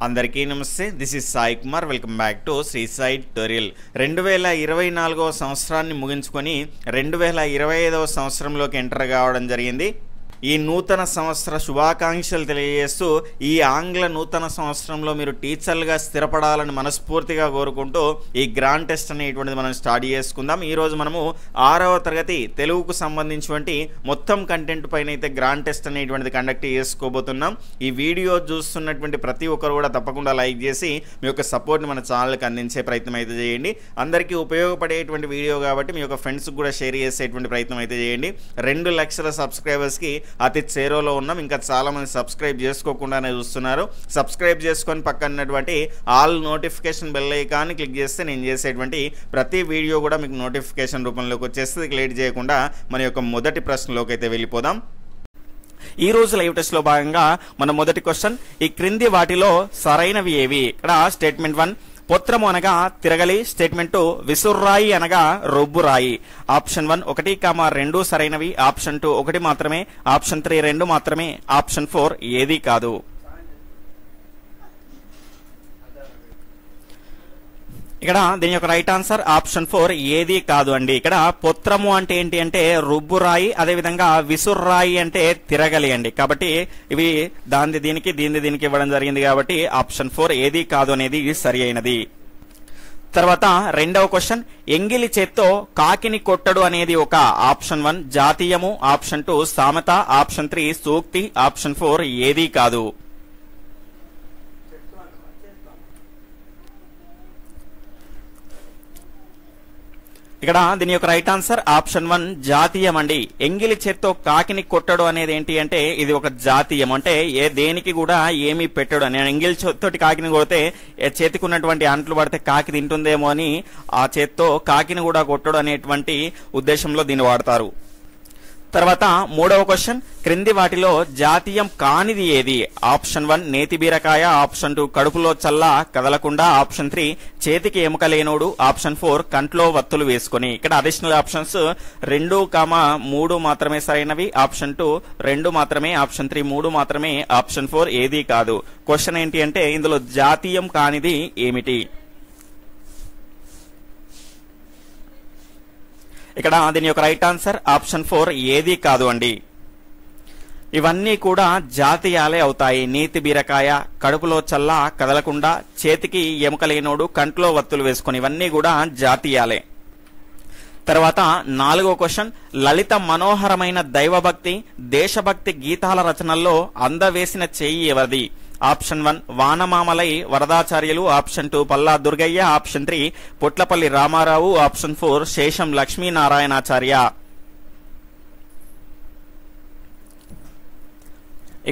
అందరికీ నమస్తే. This is Sai Kumar. Welcome back to Sri Sai tutorial. 2024వ సంవత్సరాన్ని ముగించుకొని 2025వ సంవత్సరంలోకి ఎంటర్ కావడం జరిగింది. ఈ నూతన సంవత్సర శుభాకాంక్షలు తెలియజేస్తూ ఈ ఆంగ్ల నూతన సంవత్సరంలో మీరు టీచర్లుగా స్థిరపడాలని మనస్ఫూర్తిగా కోరుకుంటూ ఈ గ్రాండ్ టెస్ట్ అనేటువంటిది మనం స్టార్ట్ చేసుకుందాం. ఈరోజు మనము 6వ తరగతి తెలుగుకు సంబంధించినటువంటి మొత్తం కంటెంట్ పైన అయితే గ్రాండ్ టెస్ట్ అనేటువంటిది కండక్ట్ చేసుకోబోతున్నాం. ఈ వీడియో చూస్తున్నటువంటి ప్రతి ఒక్కరు కూడా తప్పకుండా లైక్ చేసి మీ యొక్క సపోర్ట్ని మన ఛానల్కి అందించే ప్రయత్నం అయితే చేయండి. అందరికీ ఉపయోగపడేటువంటి వీడియో కాబట్టి మీ యొక్క ఫ్రెండ్స్కి కూడా షేర్ చేసేటువంటి ప్రయత్నం అయితే చేయండి. 2 లక్షల సబ్స్క్రైబర్స్కి అతి చేరువలో ఉన్నాం. ఇంకా చాలామంది సబ్స్క్రైబ్ చేసుకోకుండానే చూస్తున్నారు. సబ్స్క్రైబ్ చేసుకొని పక్కనటువంటి ఆల్ నోటిఫికేషన్ బెల్ ఐకాన్ని క్లిక్ చేస్తే నేను చేసేటువంటి ప్రతి వీడియో కూడా మీకు నోటిఫికేషన్ రూపంలోకి వచ్చేస్తుంది. లేట్ చేయకుండా మన యొక్క మొదటి ప్రశ్నలోకి అయితే వెళ్ళిపోదాం. ఈ రోజు లైవ్ టెస్ట్ లో భాగంగా మన మొదటి క్వశ్చన్, ఈ క్రింది వాటిలో సరైనవి ఏవి? ఇక్కడ స్టేట్మెంట్ 1 పొత్రము అనగా తిరగలి. స్టేట్మెంట్ 2 విసుర్రాయి అనగా రొబ్బురాయి. ఆప్షన్ 1 1, 2 సరైనవి. ఆప్షన్ 2 1 మాత్రమే. ఆప్షన్ 3 2 మాత్రమే. ఆప్షన్ 4 ఏది కాదు. ఇక్కడ దీని యొక్క రైట్ ఆన్సర్ ఆప్షన్ 4 ఏది కాదు అండి. ఇక్కడ పొత్రము అంటే ఏంటి అంటే రుబ్బురాయి, అదేవిధంగా విసుర్రాయి అంటే తిరగలి అండి. కాబట్టి ఇవి దీనికి ఇవ్వడం జరిగింది కాబట్టి ఆప్షన్ 4 ఏది కాదు అనేది సరి అయినది. తర్వాత రెండవ క్వశ్చన్, ఎంగిలి చేత్తో కాకిని కొట్టడు అనేది ఒక ఆప్షన్ 1 జాతీయము. ఆప్షన్ 2 సామెత. ఆప్షన్ 3 సూక్తి. ఆప్షన్ 4 ఏది కాదు. ఇక్కడ దీని యొక్క రైట్ ఆన్సర్ ఆప్షన్ 1 జాతీయం అండి. ఎంగిలి చేత్తో కాకిని కొట్టడు అనేది ఏంటి అంటే ఇది ఒక జాతీయం, అంటే దేనికి కూడా ఏమీ పెట్టడు. నేను ఎంగిలి చేత్తోటి కాకిని కొడితే చేతికి ఉన్నటువంటి అంట్లు పడితే కాకి తింటుందేమో అని ఆ చేత్తో కాకిని కూడా కొట్టడు అనేటువంటి ఉద్దేశంలో దీన్ని వాడతారు. తర్వాత మూడవ క్వశ్చన్, క్రింది వాటిలో జాతీయం కానిది ఏది? ఆప్షన్ 1 నేతి బీరకాయ. ఆప్షన్ 2 కడుపులో చల్ల కదలకుండా. ఆప్షన్ 3 చేతికి ఎముక లేనోడు. ఆప్షన్ 4 కంట్లో వత్తులు వేసుకొని. ఇక్కడ అడిషనల్ ఆప్షన్స్ 2, 3 మాత్రమే సరైనవి. ఆప్షన్ 2 2 మాత్రమే. ఆప్షన్ 3 3 మాత్రమే. ఆప్షన్ 4 ఏది కాదు. క్వశ్చన్ ఏంటి అంటే ఇందులో జాతీయం కానిది ఏమిటి? ఇక్కడ దీని యొక్క రైట్ ఆన్సర్ ఆప్షన్ 4 ఏది కాదు అండి. ఇవన్నీ కూడా జాతీయాలే అవుతాయి. నీతి బీరకాయ, కడుపులో చల్ల కదలకుండా, చేతికి ఎముక లేనోడు, కంట్లో వత్తులు వేసుకొని, ఇవన్నీ కూడా జాతీయాలే. తర్వాత 4వ క్వశ్చన్, లలిత మనోహరమైన దైవభక్తి దేశభక్తి గీతాల రచనల్లో అందవేసిన చేయి ఎవరిది? Option 1 Vanamamalai Varadacharyulu. Option 2 Palla Durgaiah. Option 3 Potlapalli Ramarao. Option 4 Sesham Lakshminarayanacharya.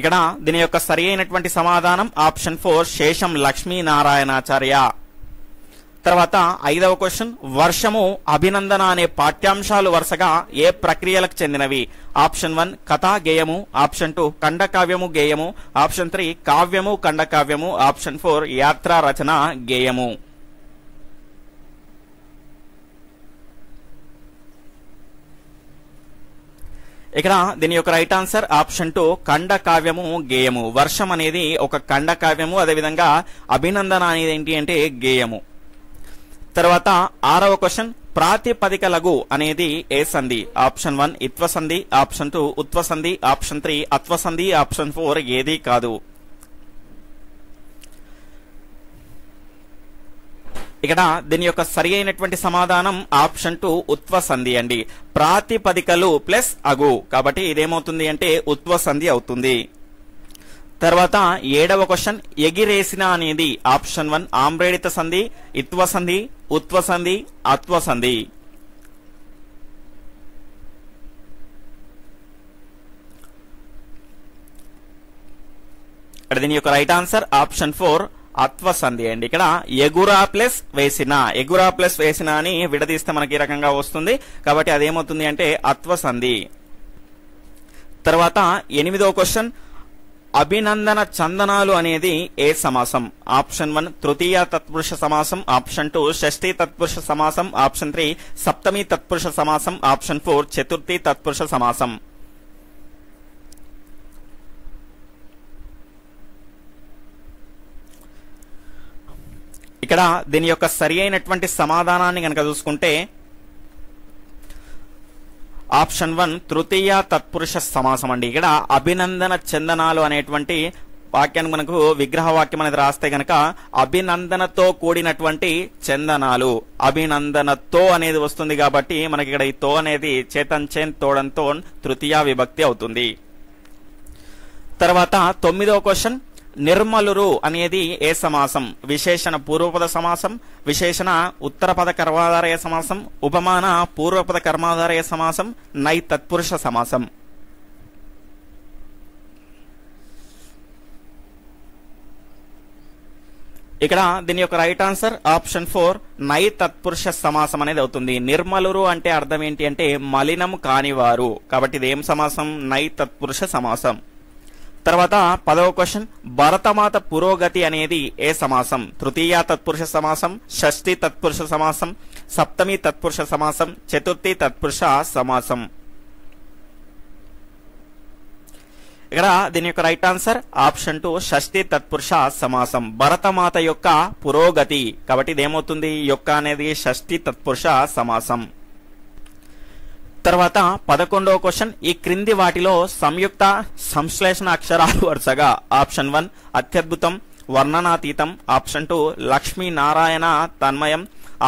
ఇక్కడ దీని యొక్క సరి అయినటువంటి సమాధానం ఆప్షన్ 4 శేషం లక్ష్మీనారాయణాచార్య. తర్వాత 5వ క్వశ్చన్, వర్షము, అభినందన అనే పాఠ్యాంశాలు వరుసగా ఏ ప్రక్రియలకు చెందినవి? ఆప్షన్ 1 కథా గేయము. ఆప్షన్ 2 ఖండకావ్యము గేయము. ఆప్షన్ 3 కావ్యము ఖండకావ్యము. ఆప్షన్ 4 యాత్రా రచన గేయము. ఇక్కడ దీని యొక్క రైట్ ఆన్సర్ ఆప్షన్ 2 ఖండకావ్యము గేయము. వర్షం అనేది ఒక ఖండకావ్యము, అదేవిధంగా అభినందన అనేది ఏంటి అంటే గేయము. తర్వాత 6వ క్వశ్చన్, ప్రాతిపదిక లఘు అనేది ఏ సంధి? ఆప్షన్ 1 ఇత్వ సంధి. ఆప్షన్ 2 ఉత్వ సంధి. ఆప్షన్ 3 అత్వ సంధి. ఆప్షన్ 4 ఏది కాదు. ఇక్కడ దీని యొక్క సరి అయినటువంటి సమాధానం ఆప్షన్ 2 ఉత్వ సంధి అండి. ప్రాతిపదికలు ప్లస్ అగు, కాబట్టి ఇదేమవుతుంది అంటే ఉత్వ సంధి అవుతుంది. తర్వాత 7వ క్వశ్చన్, ఎగిరేసిన అనేది ఆప్షన్ 1 ఆమ్రేడిత సంధి, ఇత్వ సంధి, ఉత్వ సంధి, అత్వ సంధి. ఇక్కడ దీని యొక్క రైట్ ఆన్సర్ ఆప్షన్ 4 అత్వ సంధి అండి. ఇక్కడ ఎగురా ప్లస్ వేసిన అని విడదీస్తే మనకి ఈ రకంగా వస్తుంది, కాబట్టి అదేమవుతుంది అంటే అత్వ సంధి. తర్వాత 8వ క్వశ్చన్, అభినందన చందనాలు అనేది ఏ సమాసం? ఆప్షన్ 1 తృతీయ తత్పురుష సమాసం. ఆప్షన్ 2 షష్ఠీ తత్పురుష సమాసం. ఆప్షన్ 3 సప్తమి తత్పురుష సమాసం. ఆప్షన్ 4 చతుర్థి తత్పురుష సమాసం. ఇక్కడ దీని యొక్క సరి అయినటువంటి సమాధానాన్ని కనుక చూసుకుంటే ఆప్షన్ 1 తృతీయ తత్పురుష సమాసం అండి. ఇక్కడ అభినందన చందనాలు అనేటువంటి వాక్యాన్ని మనకు విగ్రహ వాక్యం అనేది రాస్తే గనక అభినందనతో కూడినటువంటి చందనాలు, అభినందనతో అనేది వస్తుంది కాబట్టి మనకి ఇక్కడ ఈ తో అనేది చేతన్ చేన్ తోడంతో తృతీయ విభక్తి అవుతుంది. తర్వాత 9వ క్వశ్చన్, నిర్మలురు అనేది ఏ సమాసం? విశేషణ పూర్వపద సమాసం, విశేషణ ఉత్తరపద కర్మాధారయ సమాసం, ఉపమాన పూర్వపద కర్మాధారయ సమాసం, నై తత్పురుష సమాసం. ఇక్కడ దీని యొక్క రైట్ ఆన్సర్ ఆప్షన్ 4 నై తత్పురుష సమాసం అనేది అవుతుంది. నిర్మలురు అంటే అర్థం ఏంటి అంటే మలినం కానివారు, కాబట్టి ఇది ఏం సమాసం? నై తత్పురుష సమాసం. తర్వాత 10వ క్వశ్చన్, భరతమాత పురోగతి అనేది ఏ సమాసం? తృతీయ తత్పురుష సమాసం, షష్ఠి తత్పురుష సమాసం, సప్తమి తత్పురుష సమాసం, చతుర్థి తత్పురుష సమాసం. ఇక్కడ దీని యొక్క రైట్ ఆన్సర్ ఆప్షన్ 2 షష్ఠి తత్పురుష సమాసం. భరతమాత యొక్క పురోగతి, కాబట్టి ఇదేమవుతుంది? యొక్క అనేది షష్ఠి తత్పురుష సమాసం. తర్వాత 11వ క్వశ్చన్, ఈ క్రింది వాటిలో సంయుక్త సంశ్లేషణ అక్షరాలు వరుసగా ఆప్షన్ 1 అత్యద్భుతం, వర్ణనాతీతం, ఆప్షన్ 2 లక్ష్మీనారాయణ తన్మయం,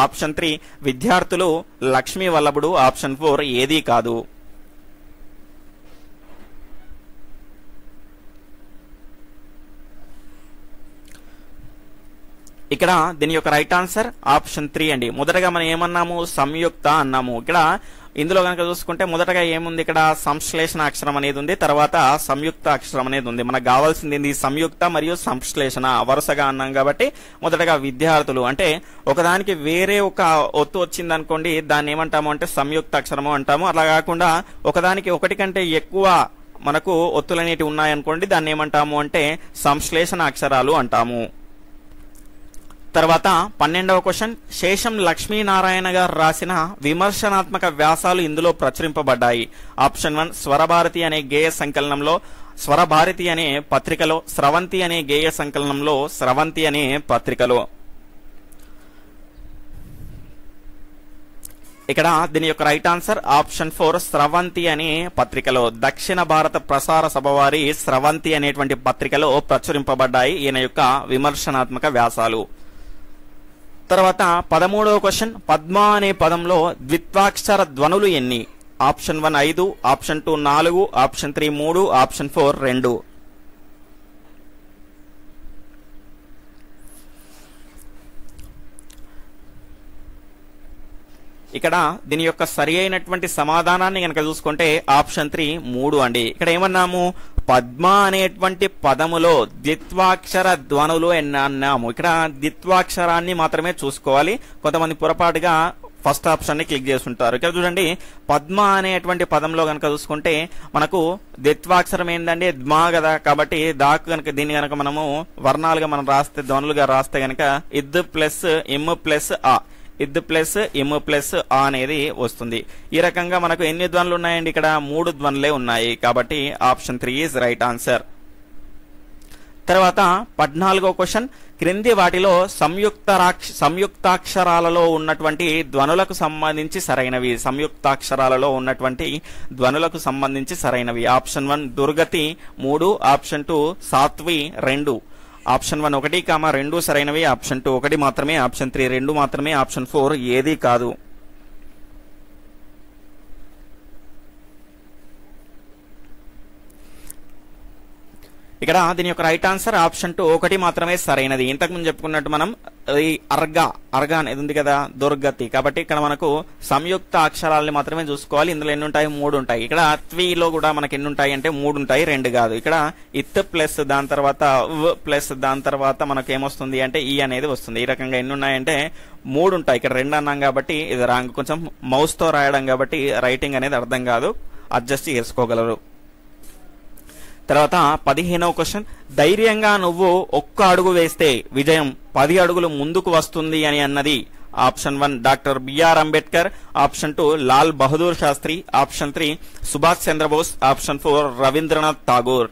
ఆప్షన్ 3 విద్యార్థులు, లక్ష్మీ వల్లభుడు, ఆప్షన్ 4 ఏదీ కాదు. ఇక్కడ దీని యొక్క రైట్ ఆన్సర్ ఆప్షన్ 3 అండి. మొదటగా మనం ఏమన్నాము? సంయుక్త అన్నాము. ఇక్కడ ఇందులో కనుక చూసుకుంటే మొదటగా ఏముంది? ఇక్కడ సంశ్లేషణ అక్షరం అనేది ఉంది, తర్వాత సంయుక్త అక్షరం అనేది ఉంది. మనకు కావాల్సింది సంయుక్త మరియు సంశ్లేషణ వరుసగా అన్నాం కాబట్టి మొదటగా విద్యార్థులు అంటే ఒకదానికి వేరే ఒక ఒత్తు వచ్చింది అనుకోండి, దాన్ని ఏమంటాము అంటే సంయుక్త అక్షరము అంటాము. అలా కాకుండా ఒకదానికి ఒకటి కంటే ఎక్కువ మనకు ఒత్తులనేటి ఉన్నాయనుకోండి, దాన్ని ఏమంటాము అంటే సంశ్లేషణ అక్షరాలు అంటాము. తర్వాత 12వ క్వశ్చన్, శేషం లక్ష్మీనారాయణ గారు రాసిన విమర్శనాత్మక వ్యాసాలు ఇందులో ప్రచురింపబడ్డాయి. ఆప్షన్ 1 స్వరభారతి అనే గేయ సంకలనంలో, స్వరభారతి అనే పత్రికలో, స్రవంతి అనే గేయ సంకలనంలో, స్రవంతి అనే పత్రికలో. ఇక్కడ దీని యొక్క రైట్ ఆన్సర్ ఆప్షన్ 4 స్రవంతి అనే పత్రికలో. దక్షిణ భారత ప్రసార సభ వారి స్రవంతి అనేటువంటి పత్రికలో ప్రచురింపబడ్డాయి ఈయన యొక్క విమర్శనాత్మక వ్యాసాలు. తర్వాత 13వ క్వశ్చన్, పద్మ అనే పదంలో ద్విత్వాక్షర ధ్వనులు ఎన్ని? Option 1 5, option 2 4, option 3 3, option 4 2. ఇక్కడ దీని యొక్క సరి అయినటువంటి సమాధానాన్ని కనుక చూసుకుంటే ఆప్షన్ 3 3 అండి. ఇక్కడ ఏమన్నాము? పద్మ అనేటువంటి పదములో ద్విత్వాక్షర ధ్వనులు అన్నాము. ఇక్కడ ద్విత్వాక్షరాన్ని మాత్రమే చూసుకోవాలి. కొంతమంది పొరపాటుగా ఫస్ట్ ఆప్షన్ ని క్లిక్ చేస్తుంటారు. ఇక్కడ చూడండి, పద్మ అనేటువంటి పదంలో కనుక చూసుకుంటే మనకు ద్విత్వాక్షరం ఏంటంటే ద్మా కదా, కాబట్టి దాకు కనుక దీన్ని కనుక మనము వర్ణాలుగా మనం రాస్తే, ధ్వనులుగా రాస్తే కనుక ఇద్ ప్లస్ ఇమ్ ప్లస్ ఆ, ఇద్ ప్లస్ ఇమ్ ప్లస్ ఆ అనేది వస్తుంది. ఈ రకంగా మనకు ఎన్ని ధ్వనులు ఉన్నాయండి? ఇక్కడ 3 ధ్వనులే ఉన్నాయి, కాబట్టి ఆప్షన్ 3 ఈజ్ రైట్ ఆన్సర్. తర్వాత 14వ క్వశ్చన్, క్రింది వాటిలో సంయుక్తాక్షరాలలో ఉన్నటువంటి ధ్వనులకు సంబంధించి సరైనవి. సంయుక్తాక్షరాలలో ఉన్నటువంటి ధ్వనులకు సంబంధించి సరైనవి. ఆప్షన్ 1 దుర్గతి 3, ఆప్షన్ 2 సాత్వి 2, ఆప్షన్ 1 1, 2 సరైనవి, ఆప్షన్ 2 1 మాత్రమే, ఆప్షన్ 3 2 మాత్రమే, ఆప్షన్ 4 ఏదీ కాదు. ఇక్కడ దీని యొక్క రైట్ ఆన్సర్ ఆప్షన్ 2 1 మాత్రమే సరైనది. ఇంతకుముందు చెప్పుకున్నట్టు మనం ఈ అర్గా అనేది ఉంది కదా, దుర్గతి, కాబట్టి ఇక్కడ మనకు సంయుక్త అక్షరాలని మాత్రమే చూసుకోవాలి. ఇందులో ఎన్ని ఉంటాయి? 3 ఉంటాయి. ఇక్కడ త్వీలో కూడా మనకి ఎన్ని ఉంటాయి అంటే 3 ఉంటాయి, 2 కాదు. ఇక్కడ ఇత్ ప్లస్ దాని తర్వాత ప్లస్ దాని తర్వాత మనకు ఏమొస్తుంది అంటే ఈ అనేది వస్తుంది. ఈ రకంగా ఎన్ని ఉన్నాయంటే 3 ఉంటాయి. ఇక్కడ 2 అన్నాం కాబట్టి ఇది రాంగ్. కొంచెం మౌస్ తో రాయడం కాబట్టి రైటింగ్ అనేది అర్థం కాదు, అడ్జస్ట్ చేసుకోగలరు. తర్వాత 15వ క్వశ్చన్, ధైర్యంగా నువ్వు 1 అడుగు వేస్తే విజయం 10 అడుగులు ముందుకు వస్తుంది అని అన్నది. Option 1 doctor B R Ambedkar, option 2 Lal Bahadur Shastri, option 3 Subhash Chandrabose, option 4 Rabindranath Tagore.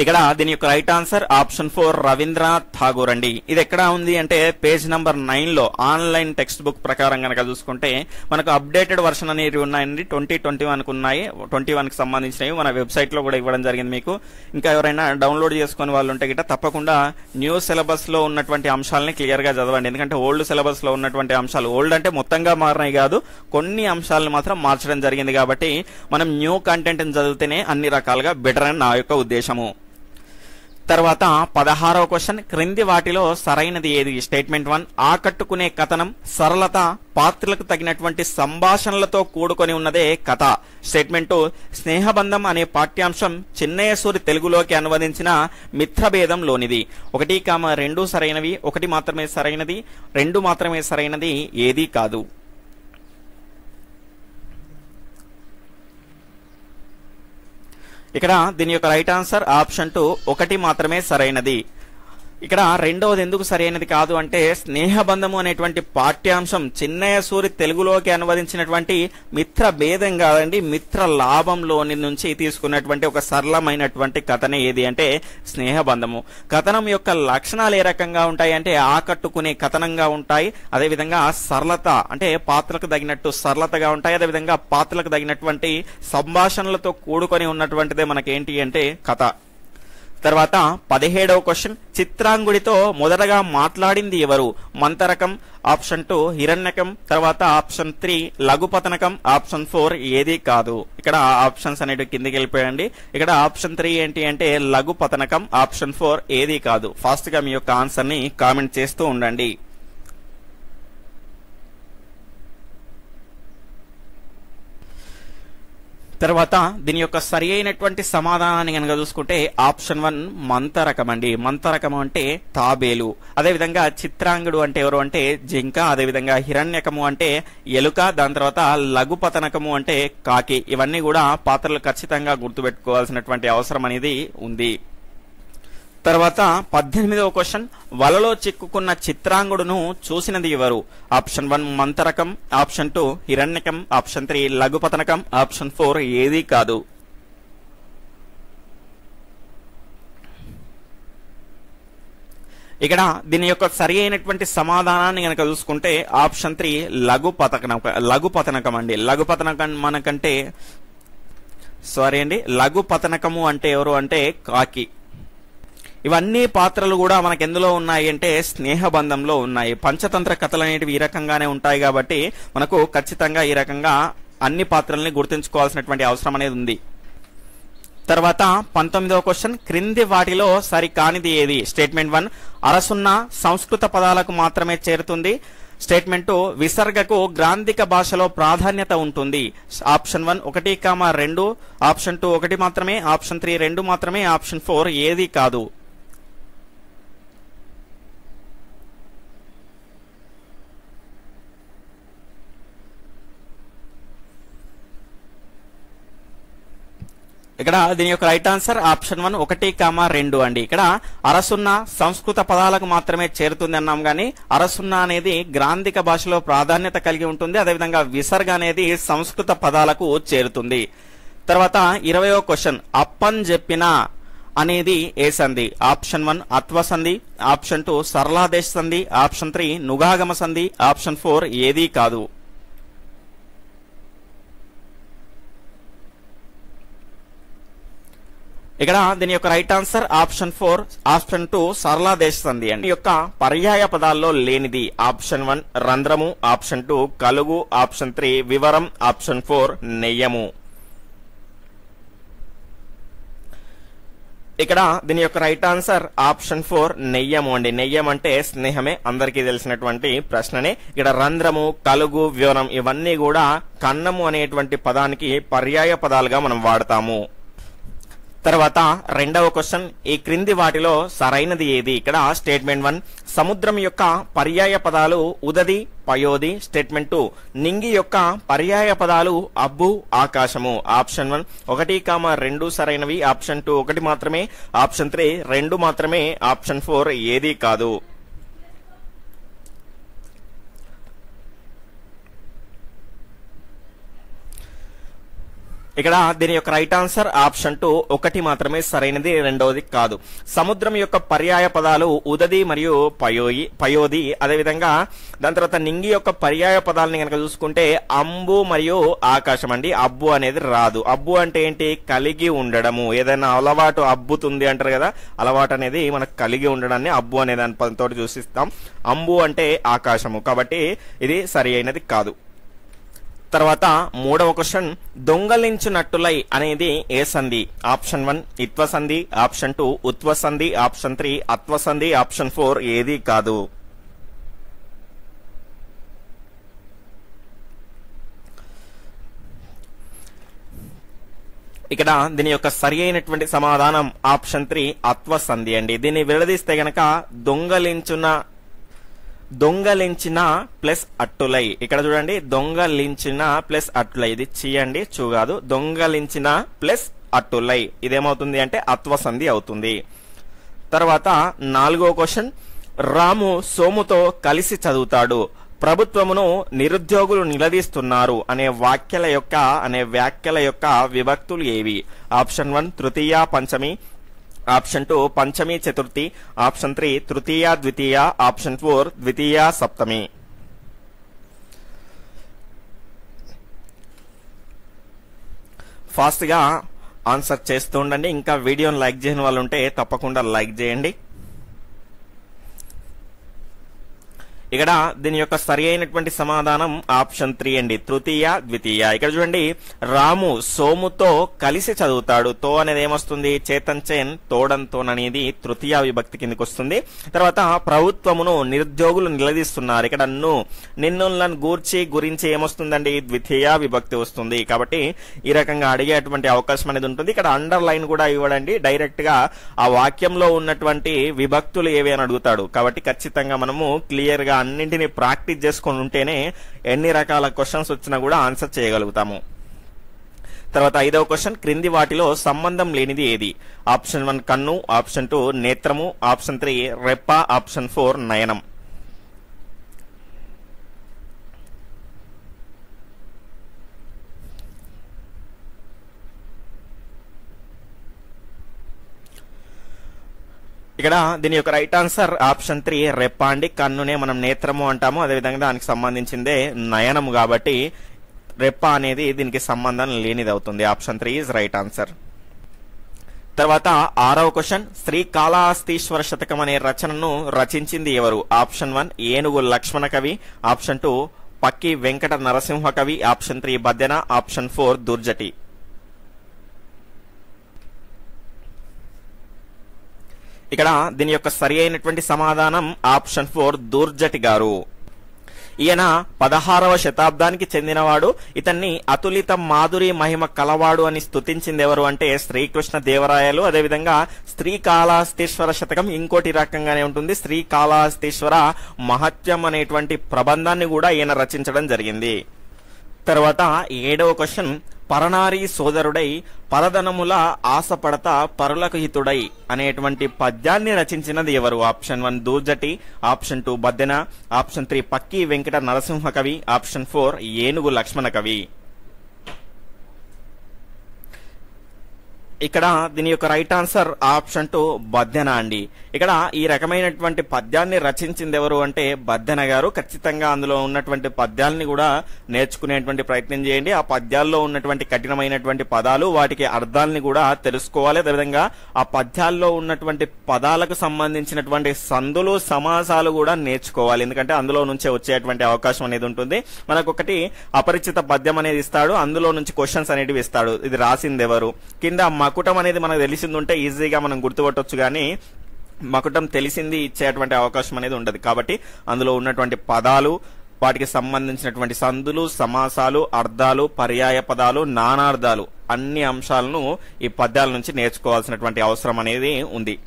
ఇక్కడ దీని యొక్క right answer option 4 Rabindranath Tagore అండి. ఇది ఎక్కడ ఉంది అంటే పేజ్ నంబర్ 9 లో ఆన్లైన్ టెక్స్ట్ బుక్ ప్రకారం కనుక చూసుకుంటే మనకు అప్డేటెడ్ వర్షన్ అనేవి ఉన్నాయండి. 2021 ఉన్నాయి, 21 కి సంబంధించినవి మన వెబ్సైట్ లో కూడా ఇవ్వడం జరిగింది. మీకు ఇంకా ఎవరైనా డౌన్లోడ్ చేసుకునే వాళ్ళు ఉంటే గిట్ట తప్పకుండా న్యూ సిలబస్ లో ఉన్నటువంటి అంశాలని క్లియర్ గా చదవండి. ఎందుకంటే ఓల్డ్ సిలబస్ లో ఉన్నటువంటి అంశాలు, ఓల్డ్ అంటే మొత్తంగా మారినాయి కాదు, కొన్ని అంశాలను మాత్రం మార్చడం జరిగింది. కాబట్టి మనం న్యూ కంటెంట్ చదివితేనే అన్ని రకాలుగా బెటర్ అని నా యొక్క ఉద్దేశము. తర్వాత 16వ క్వశ్చన్, క్రింది వాటిలో సరైనది ఏది? స్టేట్మెంట్ 1 ఆకట్టుకునే కథనం, సరళత, పాత్రలకు తగినటువంటి సంభాషణలతో కూడుకొని ఉన్నదే కథ. స్టేట్మెంట్ 2 స్నేహబంధం అనే పాఠ్యాంశం చిన్నయసూరి తెలుగులోకి అనువదించిన మిత్రభేదం లోనిది. 1, 2 సరైనవి, 1 మాత్రమే సరైనది, 2 మాత్రమే సరైనది, ఏదీ కాదు. ఇక్కడ దీని యొక్క రైట్ ఆన్సర్ ఆప్షన్ 2 1 మాత్రమే సరైనది. ఇక్కడ రెండవది ఎందుకు సరైనది కాదు అంటే స్నేహబంధము అనేటువంటి పాఠ్యాంశం చిన్నయసూరి తెలుగులోకి అనువదించినటువంటి మిత్ర భేదం కాదండి, మిత్ర లాభంలోని నుంచి తీసుకున్నటువంటి ఒక సరళమైనటువంటి కథనే ఏది అంటే స్నేహబంధము. కథనం యొక్క లక్షణాలు ఏ రకంగా ఉంటాయి అంటే ఆకట్టుకునే కథనంగా ఉంటాయి, అదేవిధంగా సరళత అంటే పాత్రకు తగినట్టు సరళతగా ఉంటాయి, అదేవిధంగా పాత్రలకు తగినటువంటి సంభాషణలతో కూడుకొని ఉన్నటువంటిదే మనకేంటి అంటే కథ. తర్వాత 17వ క్వశ్చన్, చిత్రాంగుడితో మొదటగా మాట్లాడింది ఎవరు? మంతరకం, ఆప్షన్ 2 హిరణ్యకం, తర్వాత ఆప్షన్ 3 లఘుపతనకం, ఆప్షన్ 4 ఏదీ కాదు. ఇక్కడ ఆప్షన్స్ అనేవి కిందికి వెళ్ళిపోయండి. ఇక్కడ ఆప్షన్ 3 ఏంటి అంటే లఘుపతనకం, ఆప్షన్ 4 ఏదీ కాదు. ఫాస్ట్ గా మీ యొక్క ఆన్సర్ ని కామెంట్ చేస్తూ ఉండండి. తర్వాత దీని యొక్క సరి అయినటువంటి సమాధానాన్ని కనుక చూసుకుంటే ఆప్షన్ 1 మంతరకం అండి. మంతరకం అంటే తాబేలు. అదేవిధంగా చిత్రాంగుడు అంటే ఎవరు అంటే జింక, అదేవిధంగా హిరణ్యకము అంటే ఎలుక, దాని తర్వాత లఘుపతనకము అంటే కాకి. ఇవన్నీ కూడా పాత్రలు ఖచ్చితంగా గుర్తుపెట్టుకోవాల్సినటువంటి అవసరం అనేది ఉంది. తర్వాత 18వ క్వశ్చన్, వలలో చిక్కుకున్న చిత్రాంగుడును చూసినది ఎవరు? ఆప్షన్ 1 మంతరకం, ఆప్షన్ 2 హిరణ్యకం, ఆప్షన్ 3 లఘుపతనకం, ఆప్షన్ 4 ఏదీ కాదు. ఇక్కడ దీని యొక్క సరి అయినటువంటి సమాధానాన్ని కనుక చూసుకుంటే ఆప్షన్ 3 లఘుపతనకం అండి. లఘుపతనకం మనకంటే లఘుపతనకము అంటే ఎవరు అంటే కాకి. ఇవన్నీ పాత్రలు కూడా మనకు ఎందులో ఉన్నాయి అంటే స్నేహబంధంలో ఉన్నాయి. పంచతంత్ర కథలు అనేటివి ఈ రకంగానే ఉంటాయి కాబట్టి మనకు ఖచ్చితంగా ఈ రకంగా అన్ని పాత్రల్ని గుర్తుంచుకోవాల్సినటువంటి అవసరం అనేది ఉంది. తర్వాత 19వ క్వశ్చన్, క్రింది వాటిలో సరికానిది ఏది? స్టేట్మెంట్ 1 అరసున్న సంస్కృత పదాలకు మాత్రమే చేరుతుంది. స్టేట్మెంట్ 2 విసర్గకు గ్రాంధిక భాషలో ప్రాధాన్యత ఉంటుంది. ఆప్షన్ 1 1, 2, ఆప్షన్ 2 1 మాత్రమే, ఆప్షన్ 3 2 మాత్రమే, ఆప్షన్ 4 ఏదీ కాదు. ఇక్కడ దీని యొక్క రైట్ ఆన్సర్ ఆప్షన్ 1 1, 2 అండి. ఇక్కడ అరసున్న సంస్కృత పదాలకు మాత్రమే చేరుతుంది అన్నాం గానీ అరసున్న అనేది గ్రాంధిక భాషలో ప్రాధాన్యత కలిగి ఉంటుంది, అదేవిధంగా విసర్గ అనేది సంస్కృత పదాలకు చేరుతుంది. తర్వాత 20వ క్వశ్చన్, అప్పన్ చెప్పిన అనేది ఏ సంధి? ఆప్షన్ 1 అత్వ సంధి, ఆప్షన్ 2 సరళాదేశ సంధి, ఆప్షన్ 3 నుగాగమ సంధి, ఆప్షన్ 4 ఏదీ కాదు. ఇక్కడ దీని యొక్క రైట్ ఆన్సర్ ఆప్షన్ 4 ఆప్షన్ 2 సరళాదేశ సంధి అండి. ఈ యొక్క పర్యాయ పదాల్లో లేనిది ఆప్షన్ 1 రంధ్రము, ఆప్షన్ 2 కలుగు, ఆప్షన్ 3 వివరం, ఆప్షన్ 4 నెయ్యము. ఇక్కడ దీని యొక్క రైట్ ఆన్సర్ ఆప్షన్ 4 నెయ్యము అండి. నెయ్యం అంటే స్నేహమే, అందరికీ తెలిసినటువంటి ప్రశ్ననే. ఇక్కడ రంధ్రము, కలుగు, వివరం ఇవన్నీ కూడా కన్నము అనేటువంటి పదానికి పర్యాయ పదాలుగా మనం వాడతాము. తర్వాత 2వ క్వశ్చన్, ఈ క్రింది వాటిలో సరైనది ఏది? ఇక్కడ స్టేట్మెంట్ 1 సముద్రం యొక్క పర్యాయ పదాలు ఉదది, పయోది. స్టేట్మెంట్ 2 నింగి యొక్క పర్యాయ పదాలు అబ్బు, ఆకాశము. ఆప్షన్ 1 1, 2 సరైనవి, ఆప్షన్ 2 1 మాత్రమే, ఆప్షన్ 3 2 మాత్రమే, ఆప్షన్ 4 ఏదీ కాదు. ఇక్కడ దీని యొక్క రైట్ ఆన్సర్ ఆప్షన్ 2 ఒకటి మాత్రమే సరైనది, రెండవది కాదు. సముద్రం యొక్క పర్యాయ పదాలు ఉదది మరియు పయోది. అదేవిధంగా దాని తర్వాత నింగి యొక్క పర్యాయ పదాలని కనుక చూసుకుంటే అంబు మరియు ఆకాశం అండి. అబ్బు అనేది రాదు. అబ్బు అంటే ఏంటి? కలిగి ఉండడము. ఏదైనా అలవాటు అబ్బుతుంది అంటారు కదా, అలవాటు అనేది మనకు కలిగి ఉండడాన్ని అబ్బు అనే దాని పదంతో చూసిస్తాం. అంబు అంటే ఆకాశము, కాబట్టి ఇది సరి అయినది కాదు. తర్వాత మూడవ క్వశ్చన్, దొంగలించునట్టులై అనేది ఏ సంధి? ఆప్షన్ 1 ఇత్వ సంధి, ఆప్షన్ 2 ఉత్వ సంధి, ఆప్షన్ 3 అత్వ సంధి, ఆప్షన్ 4 ఏది కాదు. ఇక్కడ దీని యొక్క సరి అయినటువంటి సమాధానం ఆప్షన్ 3 అత్వ సంధి అండి. దీన్ని విడదీస్తే గనక దొంగలించిన ప్లస్ అట్టులై. ఇక్కడ చూడండి, దొంగలించిన ప్లస్ అట్టులై, ఇది చేయండి చూ కాదు. దొంగలించిన ప్లస్ అట్టులై ఇదేమవుతుంది అంటే అత్వ సంధి అవుతుంది. తర్వాత 4వ క్వశ్చన్, రాము సోముతో కలిసి చదువుతాడు, ప్రభుత్వమును నిరుద్యోగులు నిలదీస్తున్నారు అనే వ్యాఖ్యల యొక్క విభక్తులు ఏవి? ఆప్షన్ 1 తృతీయ పంచమి, ఆప్షన్ 2 పంచమి చతుర్థి, ఆప్షన్ 3 తృతీయ ద్వితీయ, ఆప్షన్ 4 ద్వితీయ సప్తమి. ఫాస్ట్ గా ఆన్సర్ చేస్తూ ఉండండి. ఇంకా వీడియోని లైక్ చేయని వాళ్ళు ఉంటే తప్పకుండా లైక్ చేయండి. ఇక్కడ దీని యొక్క సరి అయినటువంటి సమాధానం ఆప్షన్ 3 అండి, తృతీయ ద్వితీయ. ఇక్కడ చూడండి, రాము సోముతో కలిసి చదువుతాడు. తో అనేది ఏమొస్తుంది? చేతన్ తోడంతోన్ అనేది తృతీయ విభక్తి కిందకి వస్తుంది. తర్వాత ప్రభుత్వమును నిరుద్యోగులు నిలదీస్తున్నారు. ఇక్కడ నిన్నులను గురించి ఏమొస్తుందండి? ద్వితీయ విభక్తి వస్తుంది. కాబట్టి ఈ రకంగా అడిగేటువంటి అవకాశం అనేది ఉంటుంది. ఇక్కడ అండర్ లైన్ కూడా ఇవ్వడండి, డైరెక్ట్ గా ఆ వాక్యంలో ఉన్నటువంటి విభక్తులు ఏవి అని అడుగుతాడు. కాబట్టి ఖచ్చితంగా మనము క్లియర్ గా అన్నింటినీ ప్రాక్టీస్ చేసుకొని ఉంటేనే ఎన్ని రకాల క్వశ్చన్స్ వచ్చినా కూడా ఆన్సర్ చేయగలుగుతాము. తర్వాత 5వ క్వశ్చన్, క్రింది వాటిలో సంబంధం లేనిది ఏది? ఆప్షన్ 1 కన్ను, ఆప్షన్ 2 నేత్రము, ఆప్షన్ 3 రెప్ప, ఆప్షన్ 4 నయనం. ఇక్కడ దీని యొక్క రైట్ ఆన్సర్ ఆప్షన్ 3 రెప్ప అండి. కన్నునే మనం నేత్రము అంటాము, అదేవిధంగా దానికి సంబంధించిందే నయనము, కాబట్టి రెప్ప అనేది దీనికి సంబంధం లేనిది అవుతుంది. Option 3 is right answer. తర్వాత 6వ క్వశ్చన్, శ్రీకాళహస్తీశ్వర శతకం అనే రచనను రచించింది ఎవరు? ఆప్షన్ 1 ఏనుగు లక్ష్మణ కవి, option 2 Pakki Venkata Narasimha Kavi, option 3 Baddena, option 4 Dhurjati. ఇక్కడ దీని యొక్క సరి అయినటువంటి సమాధానం ఆప్షన్ 4 దుర్జటి గారు. ఈయన 16వ శతాబ్దానికి చెందినవాడు. ఇతన్ని అతులిత మాధురి మహిమ కలవాడు అని స్తుతించింది ఎవరు అంటే శ్రీకృష్ణ దేవరాయలు. అదేవిధంగా శ్రీకాళహస్తీశ్వర శతకం ఇంకోటి రకంగానే ఉంటుంది. శ్రీకాళహస్తీశ్వర మహత్యం అనేటువంటి ప్రబంధాన్ని కూడా ఈయన రచించడం జరిగింది. తర్వాత 7వ క్వశ్చన్, పరనారీ సోదరుడై పరధనముల ఆశపడత పరులకు హితుడై అనేటువంటి పద్యాన్ని రచించినది ఎవరు? Option 1 Dhurjati, option 2 Baddena, option 3 Pakki Venkata Narasimha Kavi, option 4 Enugu Lakshmana Kavi. ఇక్కడ దీని యొక్క రైట్ ఆన్సర్ ఆప్షన్ 2 బద్దెన అండి. ఇక్కడ ఈ రకమైనటువంటి పద్యాన్ని రచించింది ఎవరు అంటే బద్దెన గారు. ఖచ్చితంగా అందులో ఉన్నటువంటి పద్యాలని కూడా నేర్చుకునేటువంటి ప్రయత్నం చేయండి. ఆ పద్యాల్లో ఉన్నటువంటి కఠినమైనటువంటి పదాలు, వాటికి అర్థాలని కూడా తెలుసుకోవాలి. అదేవిధంగా ఆ పద్యాల్లో ఉన్నటువంటి పదాలకు సంబంధించినటువంటి సందులు సమాసాలు కూడా నేర్చుకోవాలి. ఎందుకంటే అందులో నుంచే వచ్చేటువంటి అవకాశం అనేది ఉంటుంది. మనకు ఒకటి అపరిచిత పద్యం అనేది ఇస్తాడు, అందులో నుంచి క్వశ్చన్స్ అనేటివి ఇస్తాడు. ఇది రాసింది ఎవరు? కింద మకుటం అనేది మనకు తెలిసింది ఉంటే ఈజీగా మనం గుర్తుపట్టొచ్చు, కానీ మకుటం తెలిసింది ఇచ్చేటువంటి అవకాశం అనేది ఉండదు. కాబట్టి అందులో ఉన్నటువంటి పదాలు, వాటికి సంబంధించినటువంటి సందులు సమాసాలు, అర్థాలు, పర్యాయ పదాలు, నానార్థాలు, అన్ని అంశాలను ఈ పద్యాల నుంచి నేర్చుకోవాల్సినటువంటి అవసరం అనేది ఉంది.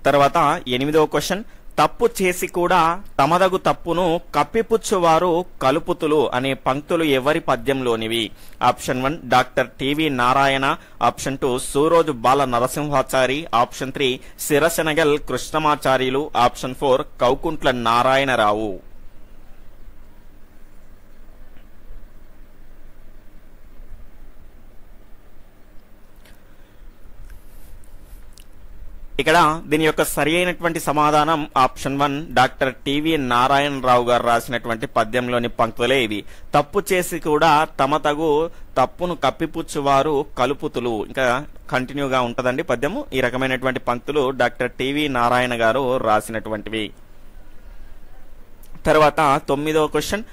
తర్వాత 8వ క్వశ్చన్, తప్పు చేసి కూడా తమదగు తప్పును కప్పిపుచ్చువారు కలుపుతులు అనే పంక్తులు ఎవరి పద్యంలోనివి? Option 1 doctor TV Narayana, option 2 Suroju Bala Narasimhachari, option 3 Sirasenagal Krishnamacharyulu, option 4 Kaukuntla Narayanarao. ఇక్కడ దీని యొక్క సరి అయినటువంటి సమాధానం ఆప్షన్ 1 డాక్టర్ టివి నారాయణరావు గారు రాసినటువంటి పద్యంలోని పంక్తులే ఇవి. తప్పు చేసి కూడా తమ తగు తప్పును కప్పిపుచ్చువారు కలుపుతులు. ఇంకా కంటిన్యూగా ఉంటదండి పద్యము. ఈ రకమైనటువంటి పంక్తులు డాక్టర్ టివి నారాయణ గారు రాసినటువంటివి. తర్వాత 9వ క్వశ్చన్,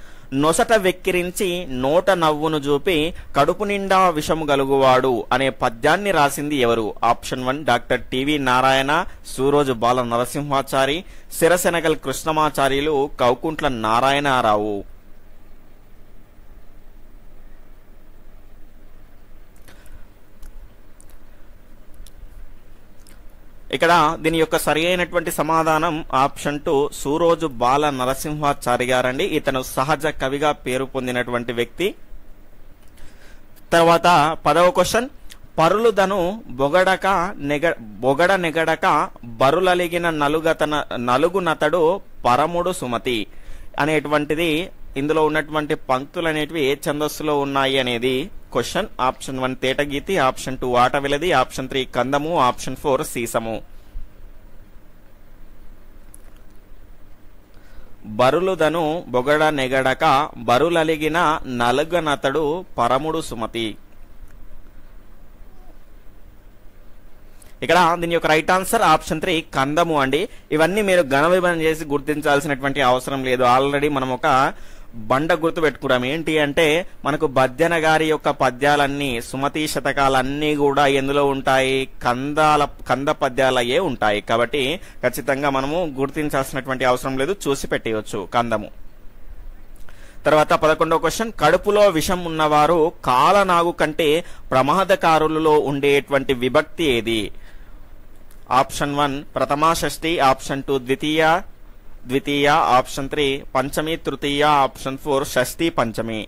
నొసట వెక్కిరించి నోట నవ్వును చూపి కడుపు నిండా విషము గలుగువాడు అనే పద్యాన్ని రాసింది ఎవరు? Option 1 doctor TV Narayana, Suroju Bala Narasimhachari, సిరసెనగల్ Krishnamacharyulu, Kaukuntla Narayanarao. ఇక్కడ దీని యొక్క సరి అయినటువంటి సమాధానం ఆప్షన్ 2 సూరోజు బాల నరసింహాచారి గారండి. ఇతను సహజ కవిగా పేరు పొందినటువంటి వ్యక్తి. తర్వాత 10వ క్వశ్చన్, పరులుదను బొగడ నెగడక బరులలిగిన నలుగునతడు పరముడు సుమతి అనేటువంటిది. ఇందులో ఉన్నటువంటి పంక్తులు అనేటివి ఏ ఛందస్సులో ఉన్నాయి అనేది క్వశ్చన్. ఆప్షన్ 1 తేటగీతి, ఆప్షన్ 2 ఆటవిలది, ఆప్షన్ 3 కందము, ఆప్షన్ 4 సీసము. బరులుదను బొగడ నెగడక బరులలిగిన నలుగనతడు పరముడు సుమతి. ఇక్కడ దీని యొక్క రైట్ ఆన్సర్ ఆప్షన్ 3 కందము అండి. ఇవన్నీ మీరు ఘన విభజన చేసి గుర్తించాల్సినటువంటి అవసరం లేదు. ఆల్రెడీ మనం ఒక బండ గుర్తు పెట్టుకున్నాం. ఏంటి అంటే మనకు బద్దెన గారి యొక్క పద్యాలన్నీ, సుమతి శతకాలన్నీ కూడా ఎందులో ఉంటాయి? కంద పద్యాలయే ఉంటాయి. కాబట్టి ఖచ్చితంగా మనము గుర్తించాల్సినటువంటి అవసరం లేదు, చూసి పెట్టేయచ్చు కందము. తర్వాత 11వ క్వశ్చన్, కడుపులో విషం ఉన్నవారు కాలనాగు కంటే ప్రమాదకారులలో ఉండేటువంటి విభక్తి ఏది? ఆప్షన్ 1 ప్రథమా షష్ఠి, ఆప్షన్ 2 ద్వితీయ, ఆప్షన్ 3 పంచమి తృతీయ, ఆప్షన్ 4 షష్ఠి పంచమి.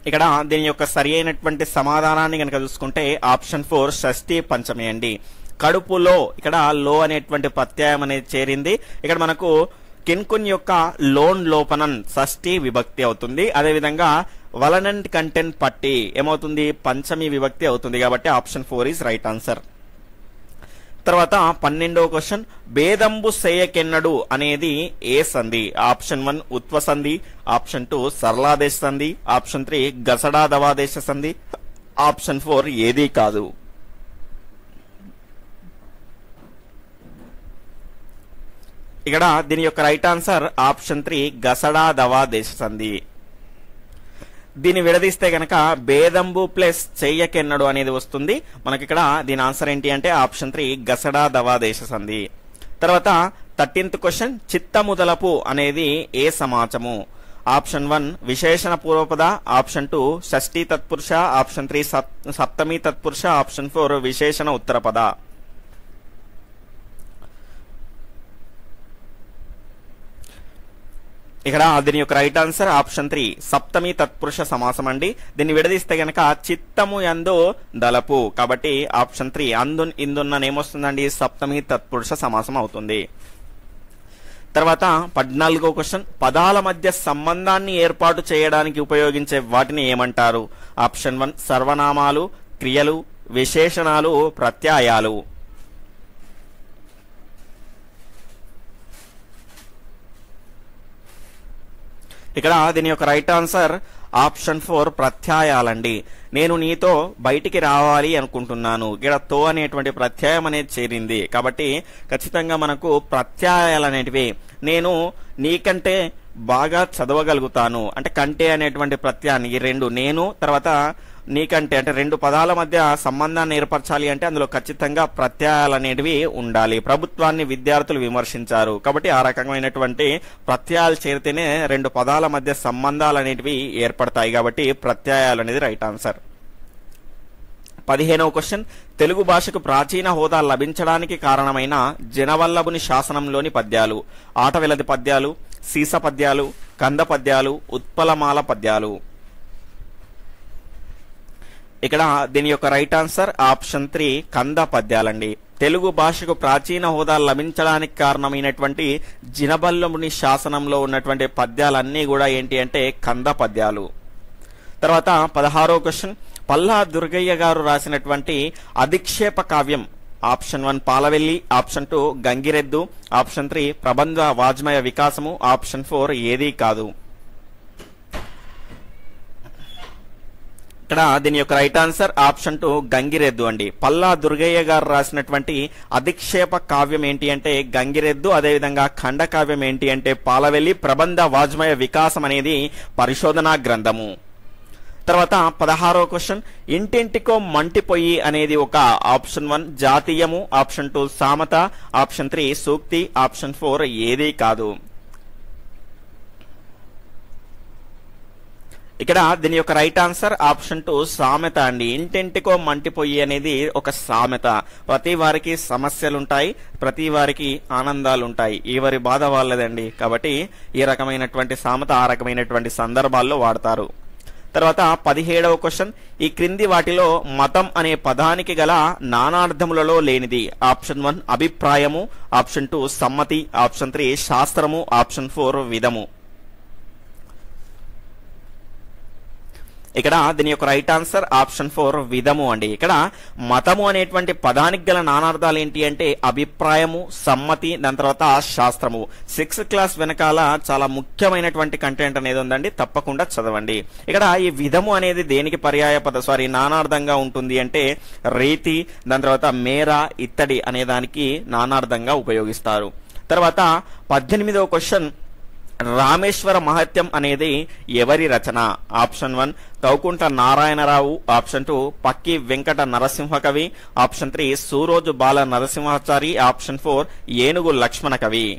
ఇక్కడ దీని యొక్క సరి అయినటువంటి సమాధానాన్ని కనుక చూసుకుంటే ఆప్షన్ 4 షష్ఠి పంచమి అండి. కడుపులో ఇక్కడ లో అనేటువంటి ప్రత్యయం అనేది చేరింది. ఇక్కడ మనకు కిన్కున్ యొక్క లోన్ లోపనన్ షష్ఠి విభక్తి అవుతుంది. అదేవిధంగా వలనంట్ కంటెంట్ పట్టి ఏమవుతుంది? పంచమి విభక్తి అవుతుంది. కాబట్టి ఆప్షన్ 4 ఈజ్ రైట్ ఆన్సర్. తర్వాత 12వ క్వశ్చన్, భేదంబు సేయకెన్నడు అనేది ఏ సంధి? ఆప్షన్ 1 ఉత్వ సంధి, ఆప్షన్ 2 సరళాదేశ సంధి, ఆప్షన్ 3 గసడా దవాదేశ సంధి, ఆప్షన్ 4 ఏదీ కాదు. ఇక్కడ దీని యొక్క రైట్ ఆన్సర్ ఆప్షన్ 3 గసడా దవాదేశ సంధి. దీన్ని విడదీస్తే గనక భేదంబు ప్లస్ చెయ్యకెన్నడు అనేది వస్తుంది. మనకి ఇక్కడ దీని ఆన్సర్ ఏంటి అంటే ఆప్షన్ 3 గసడా దవాదేశ సంధి. తర్వాత 13th క్వశ్చన్, చిత్తముదలపు అనేది ఏ సమాసము? ఆప్షన్ 1 విశేషణ పూర్వపద, ఆప్షన్ 2 షష్ఠి తత్పురుష, ఆప్షన్ 3 సప్తమి తత్పురుష, ఆప్షన్ 4 విశేషణ ఉత్తరపద. ఇక్కడ దీని యొక్క రైట్ ఆన్సర్ ఆప్షన్ 3 సప్తమి తత్పురుష సమాసం అండి. దీన్ని విడదీస్తే గనక చిత్తము యందు దలపు, కాబట్టి ఆప్షన్ 3 ఇందున్న ఏమొస్తుందండి? సప్తమి తత్పురుష సమాసం అవుతుంది. తర్వాత 14వ క్వశ్చన్, పదాల మధ్య సంబంధాన్ని ఏర్పాటు చేయడానికి ఉపయోగించే వాటిని ఏమంటారు? ఆప్షన్ 1 సర్వనామాలు, క్రియలు, విశేషణాలు, ప్రత్యయాలు. ఇక్కడ దీని యొక్క రైట్ ఆన్సర్ ఆప్షన్ 4 ప్రత్యయాలండి. నేను నీతో బయటికి రావాలి అనుకుంటున్నాను. ఇక్కడ తో అనేటువంటి ప్రత్యయం అనేది చేరింది. కాబట్టి ఖచ్చితంగా మనకు ప్రత్యయాలు అనేటివి, నేను నీకంటే బాగా చదవగలుగుతాను అంటే కంటే అనేటువంటి ప్రత్యయాన్ని, ఈ రెండు నేను తర్వాత నీకంటే అంటే రెండు పదాల మధ్య సంబంధాన్ని ఏర్పరచాలి అంటే అందులో ఖచ్చితంగా ప్రత్యయాలు అనేటివి ఉండాలి. ప్రభుత్వాన్ని విద్యార్థులు విమర్శించారు కాబట్టి ఆ రకమైనటువంటి ప్రత్యయాలు చేరితేనే రెండు పదాల మధ్య సంబంధాలు అనేటివి ఏర్పడతాయి. కాబట్టి ప్రత్యయాలు అనేది రైట్ ఆన్సర్. 15వ క్వశ్చన్, తెలుగు భాషకు ప్రాచీన హోదా లభించడానికి కారణమైన జనవల్లభుని శాసనంలోని పద్యాలు. ఆటవిలది పద్యాలు, సీస పద్యాలు, కంద పద్యాలు, ఉత్పలమాల పద్యాలు. ఇక్కడ దీని యొక్క రైట్ ఆన్సర్ ఆప్షన్ 3 కంద పద్యాలండి. తెలుగు భాషకు ప్రాచీన హోదా లభించడానికి కారణమైనటువంటి జినబల్లముని శాసనంలో ఉన్నటువంటి పద్యాలన్నీ కూడా ఏంటి అంటే కంద పద్యాలు. తర్వాత 16వ క్వశ్చన్, పల్లా దుర్గయ్య గారు రాసినటువంటి అధిక్షేప కావ్యం ఆప్షన్ 1 పాలవెల్లి, ఆప్షన్ 2 గంగిరెద్దు, ఆప్షన్ 3 ప్రబంధ వాజ్మయ వికాసము, ఆప్షన్ 4 ఏదీ కాదు. ఇక్కడ దీని యొక్క రైట్ ఆన్సర్ ఆప్షన్ 2 గంగిరెద్దు అండి. పల్లా దుర్గయ్య గారు రాసినటువంటి అధిక్షేప కావ్యం ఏంటి అంటే గంగిరెద్దు, అదేవిధంగా ఖండ కావ్యం ఏంటి అంటే పాలవెల్లి, ప్రబంధ వాజ్మయ వికాసం అనేది పరిశోధనా గ్రంథము. తర్వాత 16వ క్వశ్చన్, ఇంటింటికో మంటిపోయి అనేది ఒక ఆప్షన్ 1 జాతీయము, ఆప్షన్ 2 సామత, ఆప్షన్ 3 సూక్తి, ఆప్షన్ 4 ఏదీ కాదు. ఇక్కడ దీని యొక్క రైట్ ఆన్సర్ ఆప్షన్ 2 సామెత అండి. ఇంటింటికో మంటిపోయి అనేది ఒక సామెత. ప్రతి వారికి సమస్యలుంటాయి, ప్రతి వారికి ఆనందాలుంటాయి, ఎవరి బాధ వాళ్ళదండి. కాబట్టి ఈ రకమైనటువంటి సామెత ఆ రకమైనటువంటి సందర్భాల్లో వాడతారు. తర్వాత 17వ క్వశ్చన్, ఈ క్రింది వాటిలో మతం అనే పదానికి గల నానార్థములలో లేనిది ఆప్షన్ 1 అభిప్రాయము, ఆప్షన్ 2 సమ్మతి, ఆప్షన్ 3 శాస్త్రము, ఆప్షన్ 4 విధము. ఇక్కడ దీని యొక్క రైట్ ఆన్సర్ ఆప్షన్ 4 విధము అండి. ఇక్కడ మతము అనేటువంటి పదానికి గల నానార్థాలు ఏంటి అంటే అభిప్రాయము, సమ్మతి, దాని తర్వాత శాస్త్రము. 6th క్లాస్ వెనకాల చాలా ముఖ్యమైనటువంటి కంటెంట్ అనేది ఉందండి, తప్పకుండా చదవండి. ఇక్కడ ఈ విధము అనేది దేనికి నానార్థంగా ఉంటుంది అంటే రీతి, దాని తర్వాత మేర, ఇత్తడి అనే దానికి నానార్థంగా ఉపయోగిస్తారు. తర్వాత 18వ క్వశ్చన్, రామేశ్వర మహత్యం అనేది ఎవరి రచన? Option 1 Kaukuntla Narayanarao, option 2 Pakki Venkata Narasimha Kavi, option 3 Suroju Bala Narasimhachari, option 4 Enugu Lakshmana Kavi.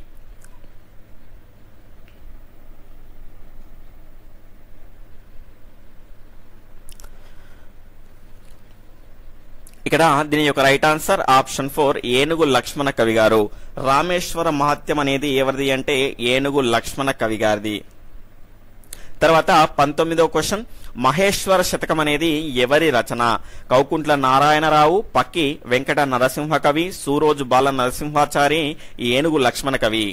ఇక్కడ దీని యొక్క right answer option 4 Enugu Lakshmana కవి గారు. రామేశ్వర మహత్యం అనేది ఎవరిది అంటే ఏనుగు లక్ష్మణ కవి గారిది. తర్వాత 19వ క్వశ్చన్, మహేశ్వర శతకం అనేది ఎవరి రచన? కౌకుంట్ల నారాయణరావు, పక్కి వెంకట నరసింహ కవి, సూరోజు బాల నరసింహాచారి, ఏనుగు లక్ష్మణ కవి.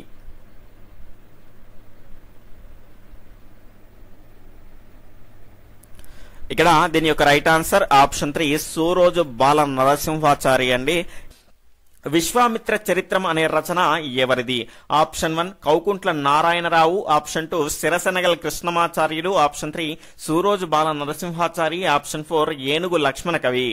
ఇక్కడ దీని యొక్క right answer option 3 Suroju Bala Narasimhachari అండి. విశ్వామిత్ర చరిత్రం అనే రచన ఎవరిది? Option 1 Kaukuntla Narayanarao, option 2 Sirasanagal Krishnamacharyulu, option 3 Suroju Bala Narasimhachari, option 4 Enugu Lakshmana కవి.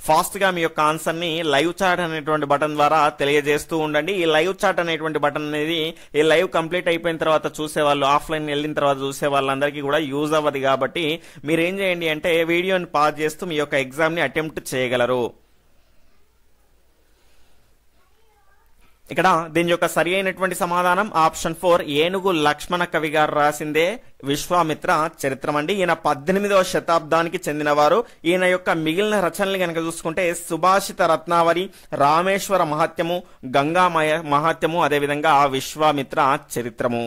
ఫాస్ట్ గా మీ యొక్క ఆన్సర్ ని లైవ్ చాట్ అనేటువంటి బటన్ ద్వారా తెలియజేస్తూ ఉండండి. ఈ లైవ్ చాట్ అనేటువంటి బటన్ అనేది ఈ లైవ్ కంప్లీట్ అయిపోయిన తర్వాత చూసే వాళ్ళు, ఆఫ్లైన్ వెళ్ళిన తర్వాత చూసే వాళ్ళందరికీ కూడా యూజ్ అవ్వదు. కాబట్టి మీరు ఏం చేయండి అంటే వీడియోని పాజ్ చేస్తూ మీ యొక్క ఎగ్జామ్ ని అటెంప్ట్ చేయగలరు. ఇక్కడ దీని యొక్క సరి అయినటువంటి సమాధానం ఆప్షన్ 4 ఏనుగు లక్ష్మణ కవి గారు రాసిందే విశ్వామిత్ర చరిత్రం అండి. ఈయన 18వ శతాబ్దానికి చెందినవారు. ఈయన యొక్క మిగిలిన రచనలు కనుక చూసుకుంటే సుభాషిత రత్నావళి, రామేశ్వర మహత్యము, గంగా మహత్యము, అదేవిధంగా విశ్వామిత్ర చరిత్రము.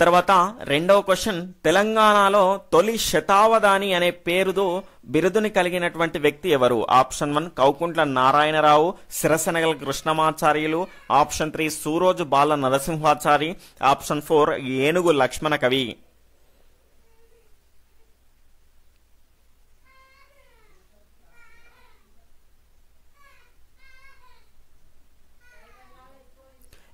తర్వాత 2వ క్వశ్చన్, తెలంగాణలో తొలి శతావధాని అనే పేరుతో బిరుదుని కలిగినటువంటి వ్యక్తి ఎవరు? Option 1 Kaukuntla Narayana Rao, సిరసనగల్ Krishnamacharyulu, option 3 Suroju Bala Narasimhachari, option 4 Enugu Lakshmana Kavi.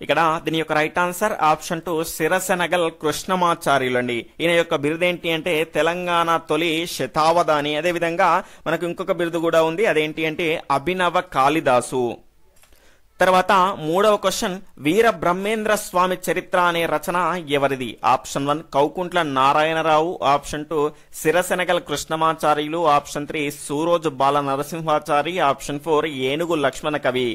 ఇక్కడ దీని యొక్క right answer option 2 Sirasanagal Krishnamacharyulu అండి. ఈయన యొక్క బిరుదు ఏంటి అంటే తెలంగాణ తొలి శతావధాని. అదేవిధంగా మనకు ఇంకొక బిరుదు కూడా ఉంది, అదేంటి అంటే అభినవ కాళిదాసు. తర్వాత 3వ క్వశ్చన్, వీర బ్రహ్మేంద్ర స్వామి చరిత్ర అనే రచన ఎవరిది? Option 1 Kaukuntla Narayanarao, option 2 Sirasanagal Krishnamacharyulu, option 3 Suroju Bala Narasimhachari, option 4 Enugu Lakshmana Kavi.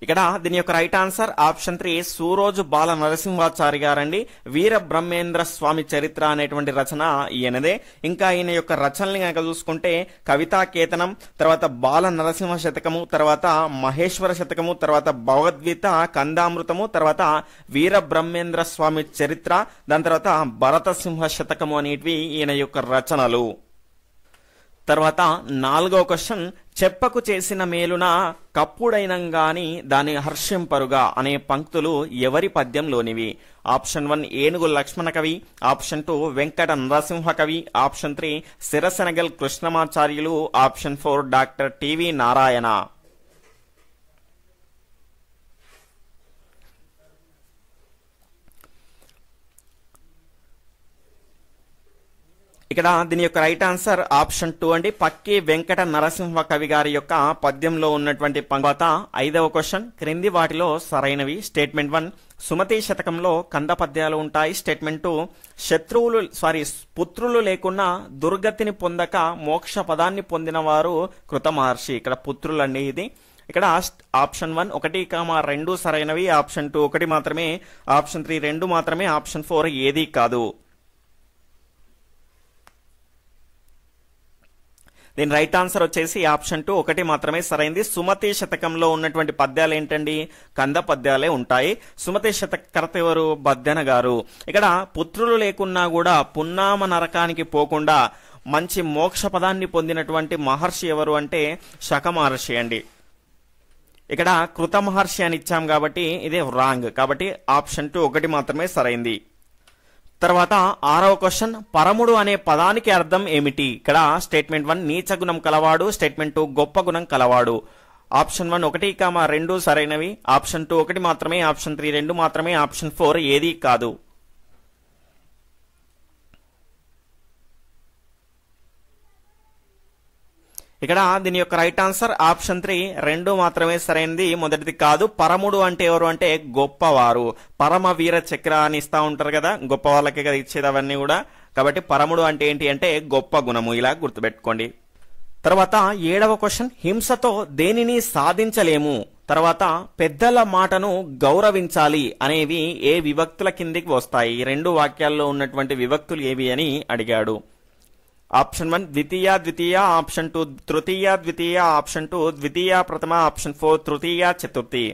ఇక్కడ దీని యొక్క right answer option 3 Suroju Bala Narasimhachari గారండి. వీర బ్రహ్మేంద్ర స్వామి చరిత్ర అనేటువంటి రచన ఈయనదే. ఇంకా ఈయన యొక్క రచనల్ని కనుక చూసుకుంటే కవితా కేతనం, తర్వాత బాల నరసింహ శతకము, తర్వాత మహేశ్వర శతకము, తర్వాత భగవద్గీత కందామృతము, తర్వాత వీర బ్రహ్మేంద్ర స్వామి చరిత్ర, దాని తర్వాత భరతసింహ శతకము అనేటివి ఈయన యొక్క రచనలు. తర్వాత 4వ క్వశ్చన్, చెప్పకు చేసిన మేలున కప్పుడైనంగాని దాని హర్షింపరుగా అనే పంక్తులు ఎవరి పద్యంలోనివి? ఆప్షన్ 1 ఏనుగు లక్ష్మణ కవి, option 2 Venkata Narasimha Kavi, option 3 Sirasanagal Krishnamacharyulu, option 4 doctor TV Narayana. ఇక్కడ దీని యొక్క రైట్ ఆన్సర్ ఆప్షన్ 2 అండి. పక్కి వెంకట నరసింహ కవి గారి యొక్క పద్యంలో ఉన్నటువంటి పంక్తి. 5వ క్వశ్చన్, క్రింది వాటిలో సరైనవి? స్టేట్మెంట్ 1 సుమతి శతకంలో కంద పద్యాలు ఉంటాయి. స్టేట్మెంట్ 2 పుత్రులు లేకున్నా దుర్గతిని పొందక మోక్ష పదాన్ని పొందిన వారు కృత మహర్షి. ఇక్కడ పుత్రులు అండి ఇది. ఇక్కడ ఆప్షన్ 1 1, 2 సరైనవి, ఆప్షన్ 2 1 మాత్రమే, ఆప్షన్ 3 2 మాత్రమే, ఆప్షన్ 4 ఏదీ కాదు. దీని రైట్ ఆన్సర్ వచ్చేసి ఆప్షన్ 2 1 మాత్రమే సరైంది. సుమతి శతకంలో ఉన్నటువంటి పద్యాలు ఏంటండి? కంద పద్యాలే ఉంటాయి. సుమతి శతకర్త ఎవరు? బద్దెన గారు. ఇక్కడ పుత్రులు లేకున్నా కూడా పున్నామ నరకానికి పోకుండా మంచి మోక్ష పదాన్ని పొందినటువంటి మహర్షి ఎవరు అంటే శక మహర్షి అండి. ఇక్కడ కృత మహర్షి అని ఇచ్చాం కాబట్టి ఇదే రాంగ్. కాబట్టి ఆప్షన్ 2 1 మాత్రమే సరైంది. తర్వాత 6వ క్వశ్చన్, పరముడు అనే పదానికి అర్థం ఏమిటి? ఇక్కడ స్టేట్మెంట్ 1 నీచ గుణం కలవాడు, స్టేట్మెంట్ 2 గొప్ప గుణం కలవాడు. ఆప్షన్ 1 1, 2 సరైనవి, ఆప్షన్ 2 1 మాత్రమే, ఆప్షన్ 3 2 మాత్రమే, ఆప్షన్ 4 ఏదీ కాదు. ఇక్కడ దీని యొక్క రైట్ ఆన్సర్ ఆప్షన్ 3 2 మాత్రమే సరైనది. మొదటిది కాదు. పరముడు అంటే ఎవరు అంటే గొప్పవారు. పరమ వీర చక్ర అని ఇస్తా ఉంటారు కదా, గొప్ప వాళ్ళకే కదా ఇచ్చేది అవన్నీ కూడా. కాబట్టి పరముడు అంటే ఏంటి అంటే గొప్ప గుణము. ఇలా గుర్తుపెట్టుకోండి. తర్వాత 7వ క్వశ్చన్, హింసతో దేనిని సాధించలేము. తర్వాత పెద్దల మాటను గౌరవించాలి అనేవి ఏ విభక్తుల కిందికి వస్తాయి? 2 వాక్యాల్లో ఉన్నటువంటి విభక్తులు ఏవి అని అడిగాడు. ఆప్షన్ 1 ద్వితీయ ద్వితీయ, ఆప్షన్ 2 తృతీయ ద్వితీయ, ఆప్షన్ 2 ద్వితీయ ప్రథమ, ఆప్షన్ 4 తృతీయ చతుర్థి.